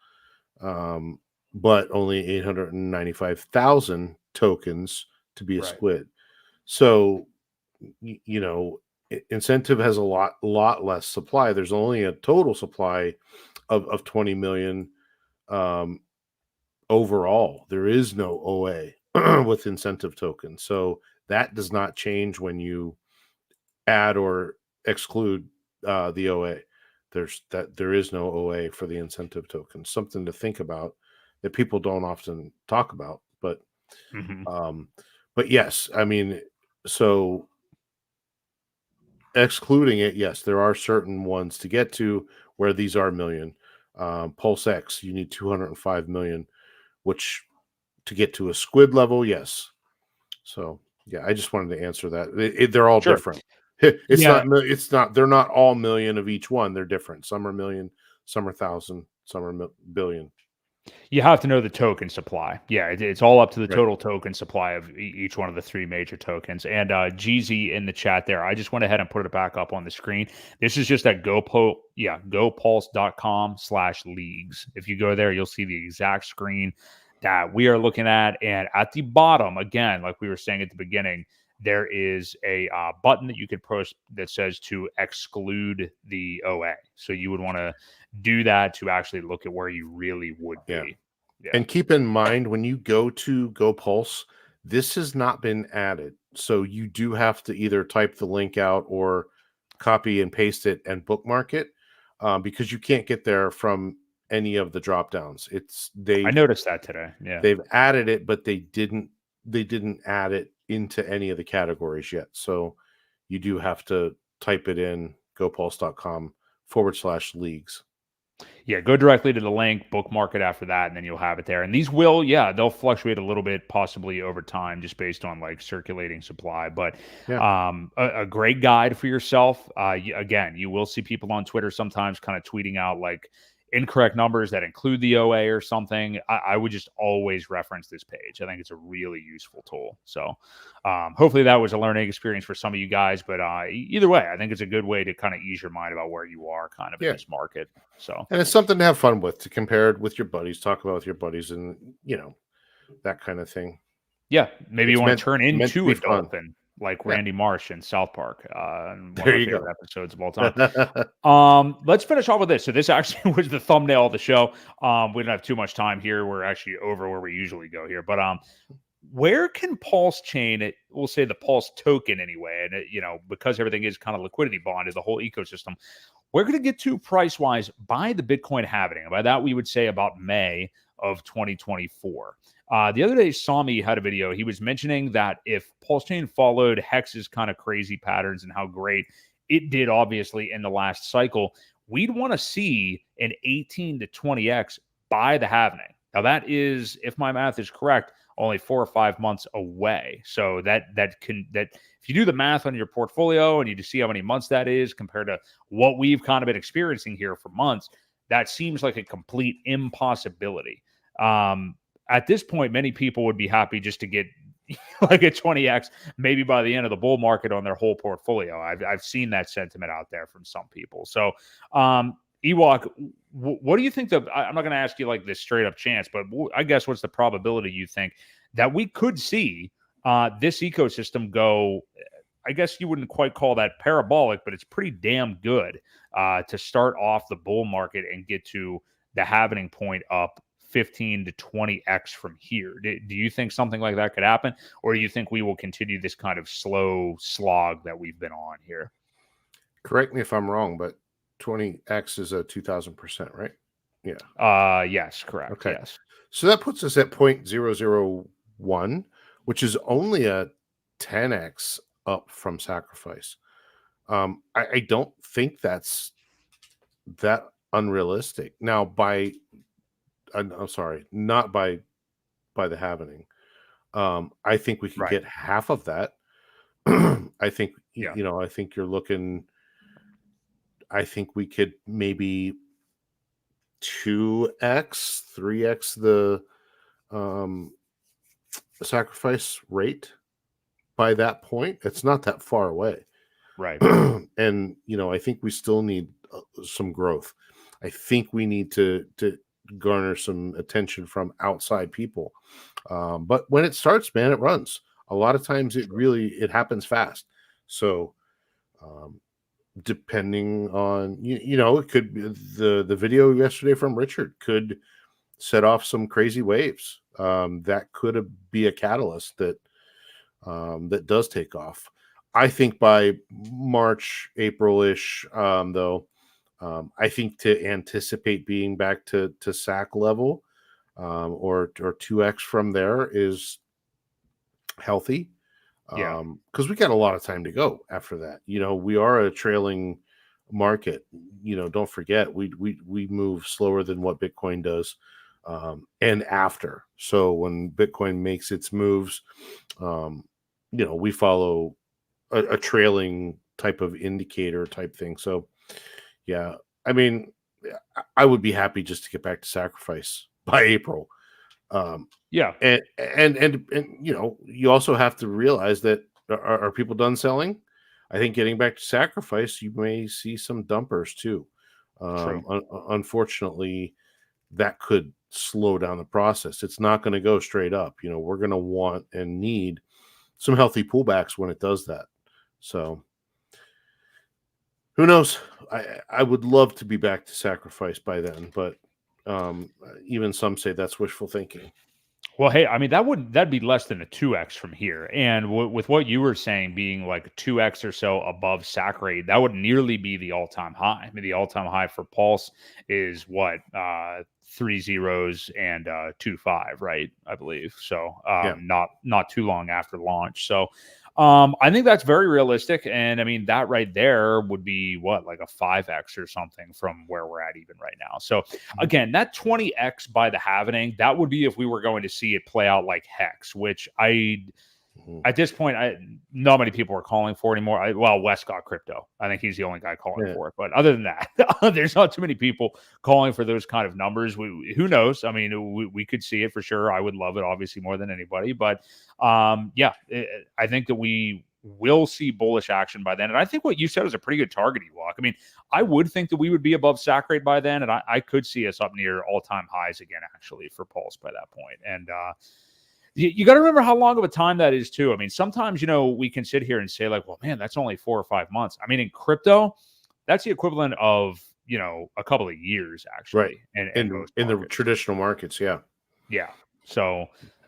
Um, but only 895,000 tokens to be a Right. squid. So, incentive has a lot less supply. There's only a total supply of 20 million um, overall. There is no OA with incentive tokens. So that does not change when you add or exclude the OA. There is no OA for the incentive token. Something to think about that people don't often talk about. Hmm. Um, but yes, I mean, so excluding it, yes, there are certain ones to get to where these are million. Pulse X, you need 205 million, which to get to a squid level, yes. So yeah, I just wanted to answer that. They're all Sure. different. Yeah. It's not. They're not all million of each one. They're different. Some are million, some are thousand, some are billion. You have to know the token supply. Yeah, it's all up to the Right. total token supply of each one of the three major tokens. And GZ in the chat there, I just went ahead and put it back up on the screen. This is just at gopulse.com/leagues. If you go there, you'll see the exact screen that we are looking at. And at the bottom, again, like we were saying at the beginning, there is a button that you could push that says to exclude the OA. So you would want to do that to actually look at where you really would Yeah. be. Yeah. And keep in mind when you go to GoPulse, this has not been added. So you do have to either type the link out or copy and paste it and bookmark it because you can't get there from any of the drop downs. I noticed that today. Yeah. They've added it, but they didn't add it into any of the categories yet. So you do have to type it in gopulse.com/leagues. Yeah. Go directly to the link, bookmark it after that, and then you'll have it there. And these will, yeah, they'll fluctuate a little bit, possibly over time, just based on like circulating supply. But Yeah. a great guide for yourself. Again, you will see people on Twitter sometimes kind of tweeting out like incorrect numbers that include the OA or something. I would just always reference this page. I think it's a really useful tool. So hopefully that was a learning experience for some of you guys. But either way, I think it's a good way to kind of ease your mind about where you are kind of in Yeah. this market. So And it's something to have fun with, to compare it with your buddies, talk about with your buddies, and that kind of thing. yeah, maybe you It's want to turn meant to into be a fun. dolphin like Yeah. Randy Marsh in South Park, one of There my you favorite go. episodes of all time. Let's finish off with this. So this actually was the thumbnail of the show. We don't have too much time here. We're actually over where we usually go here. But where can PulseChain, we'll say the Pulse token anyway, and because everything is kind of liquidity bonded, the whole ecosystem, where could it get to price wise by the Bitcoin halving? And by that we would say about May of 2024. The other day, Sami had a video. He was mentioning that if PulseChain followed Hex's kind of crazy patterns and how great it did, obviously, in the last cycle, we'd want to see an 18 to 20x by the halvening. Now, that is, if my math is correct, only 4 or 5 months away. So that if you do the math on your portfolio and you just see how many months that is compared to what we've kind of been experiencing here for months, that seems like a complete impossibility. At this point, many people would be happy just to get like a 20x maybe by the end of the bull market on their whole portfolio. I've seen that sentiment out there from some people. So Ewok, what do you think I'm not going to ask you like this straight up chance, but I guess what's the probability you think that we could see this ecosystem go, I guess you wouldn't quite call that parabolic, but it's pretty damn good to start off the bull market and get to the halvening point up 15 to 20x from here. Do you think something like that could happen? Or do you think we will continue this kind of slow slog that we've been on here? Correct me if I'm wrong, but 20x is a 2000%, right? Yeah. Yes, correct. Okay. Yes. So that puts us at 0.001, which is only a 10x up from sacrifice. I don't think that's that unrealistic. Now, I'm sorry, not by the halvening. I think we could get half of that. I think, I think you're looking, I think we could maybe 2x, 3x the sacrifice rate by that point. It's not that far away. Right. And, I think we still need some growth. I think we need to garner some attention from outside people. But when it starts, man, it runs. A lot of times it happens fast. So depending on, it could be the video yesterday from Richard could set off some crazy waves. That could be a catalyst that does take off. I think by March, April-ish, though, I think to anticipate being back to SAC level or 2x from there is healthy. Because we got a lot of time to go after that. We are a trailing market. Don't forget we move slower than what Bitcoin does and after. So when Bitcoin makes its moves, we follow a trailing type of indicator type thing. So yeah, I mean, I would be happy just to get back to sacrifice by April. And you also have to realize that are people done selling? I think getting back to sacrifice, you may see some dumpers too. Unfortunately, that could slow down the process. It's not going to go straight up. We're going to want and need some healthy pullbacks when it does that. So who knows? I would love to be back to sacrifice by then, but even some say that's wishful thinking. Well, hey, I mean, that'd be less than a 2x from here. And with what you were saying being like 2x or so above SAC rate, that would nearly be the all-time high. I mean, the all-time high for Pulse is what, 3 zeros and 2.5, right? I believe. So not too long after launch. So I think that's very realistic. And I mean, that right there would be what, like a 5x or something from where we're at even right now. So again, that 20x by the halvening, that would be if we were going to see it play out like Hex, which at this point, not many people are calling for it anymore. Wes got crypto. I think he's the only guy calling for it. But other than that, there's not too many people calling for those kind of numbers. Who knows? I mean, we could see it for sure. I would love it, obviously, more than anybody. But I think that we will see bullish action by then. And I think what you said is a pretty good target, Ewok. I mean, I would think that we would be above SAC rate by then. And I could see us up near all-time highs again, actually, for Pulse by that point. And you got to remember how long of a time that is too. I mean, sometimes, we can sit here and say like, well, man, that's only 4 or 5 months. I mean, in crypto, that's the equivalent of, a couple of years actually. Right. In the traditional markets. Yeah. Yeah. So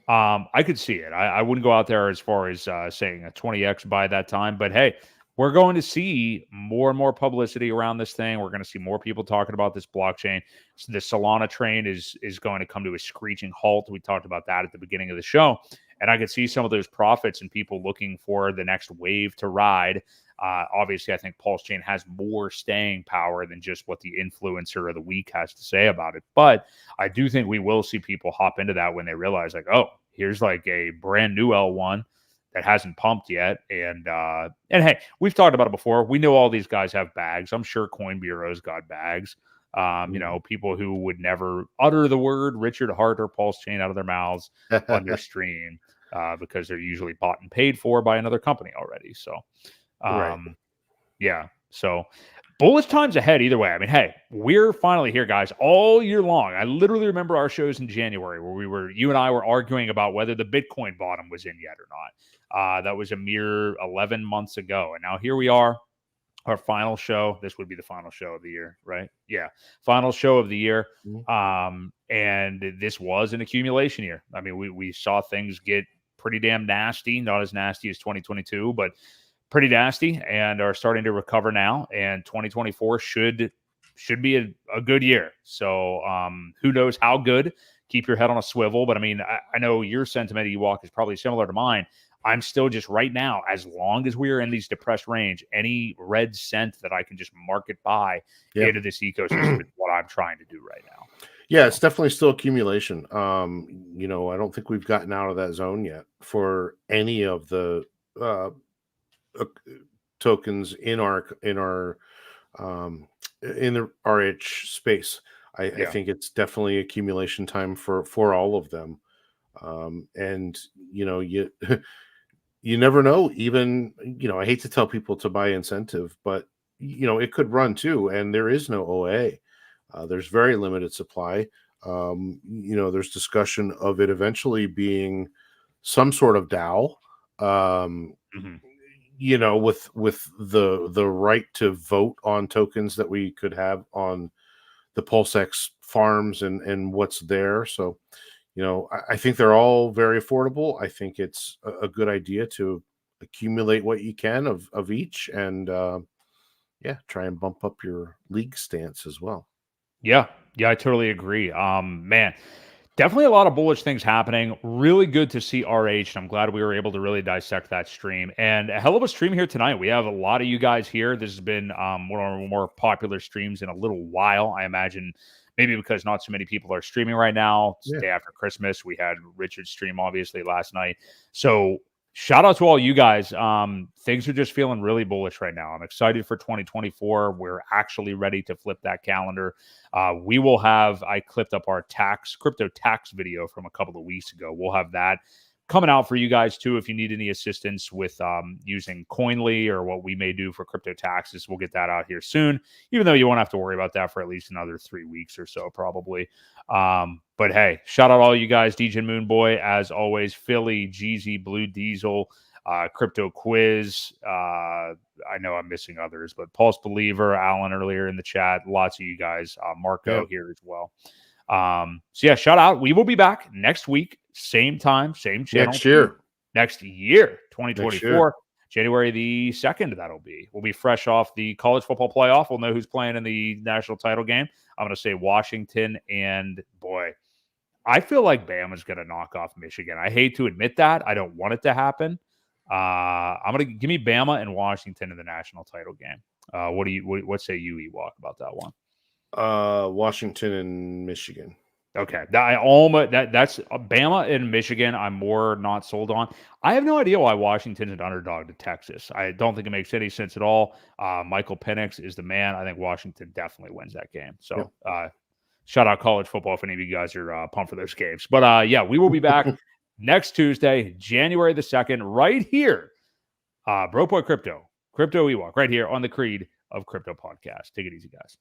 I could see it. I wouldn't go out there as far as saying a 20x by that time, but hey, we're going to see more and more publicity around this thing. We're going to see more people talking about this blockchain. So the Solana train is going to come to a screeching halt. We talked about that at the beginning of the show. And I could see some of those profits and people looking for the next wave to ride. Obviously, I think PulseChain has more staying power than just what the influencer of the week has to say about it. But I do think we will see people hop into that when they realize, like, oh, here's like a brand new L1 that hasn't pumped yet. And hey, we've talked about it before. We know all these guys have bags. I'm sure Coin Bureau's got bags. You know, people who would never utter the word Richard Hart or PulseChain out of their mouths on their stream because they're usually bought and paid for by another company already. So, Right. yeah. So bullish times ahead either way. I mean, hey, we're finally here, guys, all year long. I literally remember our shows in January where you and I were arguing about whether the Bitcoin bottom was in yet or not. That was a mere 11 months ago. And now here we are, our final show. This would be the final show of the year, right? Yeah. Final show of the year. And this was an accumulation year. I mean, we saw things get pretty damn nasty, not as nasty as 2022, but pretty nasty, and are starting to recover now. And 2024 should be a good year. So who knows how good? Keep your head on a swivel. But I mean, I know your sentiment, Ewok, is probably similar to mine. I'm still just right now, as long as we are in these depressed range, any red cent that I can just market buy into this ecosystem is what I'm trying to do right now. Yeah, it's definitely still accumulation. You know, I don't think we've gotten out of that zone yet for any of the tokens in the RH space. I think it's definitely accumulation time for all of them. And you know, you never know. Even, you know, I hate to tell people to buy incentive, but you know, it could run too, and there is no OA. There's very limited supply. You know, there's discussion of it eventually being some sort of DAO. You know, with the right to vote on tokens that we could have on the PulseX farms and what's there. So, you know, I think they're all very affordable. I think it's a good idea to accumulate what you can of each, and try and bump up your league stance as well. Yeah, I totally agree. Man, definitely a lot of bullish things happening. Really good to see RH, and I'm glad we were able to really dissect that stream. And a hell of a stream here tonight. We have a lot of you guys here. This has been one of our more popular streams in a little while, I imagine. Maybe because not so many people are streaming right now. It's the day after Christmas. We had Richard's stream, obviously, last night. So shout out to all you guys. Things are just feeling really bullish right now. I'm excited for 2024. We're actually ready to flip that calendar. We will have, I clipped up our crypto tax video from a couple of weeks ago. We'll have that coming out for you guys too. If you need any assistance with using Coinly or what we may do for crypto taxes, we'll get that out here soon, even though you won't have to worry about that for at least another 3 weeks or so, probably. But hey, shout out all you guys, DJ Moonboy, as always, Philly, Jeezy, Blue Diesel, Crypto Quiz. I know I'm missing others, but Pulse Believer, Alan earlier in the chat, lots of you guys, Marco here as well. So yeah, shout out. We will be back next week, same time, same channel. Next year, 2024, January the 2nd, that'll be. We'll be fresh off the college football playoff. We'll know who's playing in the national title game. I'm going to say Washington, and boy, I feel like Bama's going to knock off Michigan. I hate to admit that. I don't want it to happen. I'm going to give me Bama and Washington in the national title game. What say you, Ewok, about that one? Washington and Michigan. Okay, that's Bama and Michigan. I'm more not sold on. I have no idea why Washington's an underdog to Texas. I don't think it makes any sense at all. Michael Penix is the man. I think Washington definitely wins that game. So shout out college football if any of you guys are pumped for those games. But yeah, we will be back next Tuesday, January the 2nd, right here. Boi Crypto Ewok, right here on the Creed of Crypto podcast. Take it easy, guys.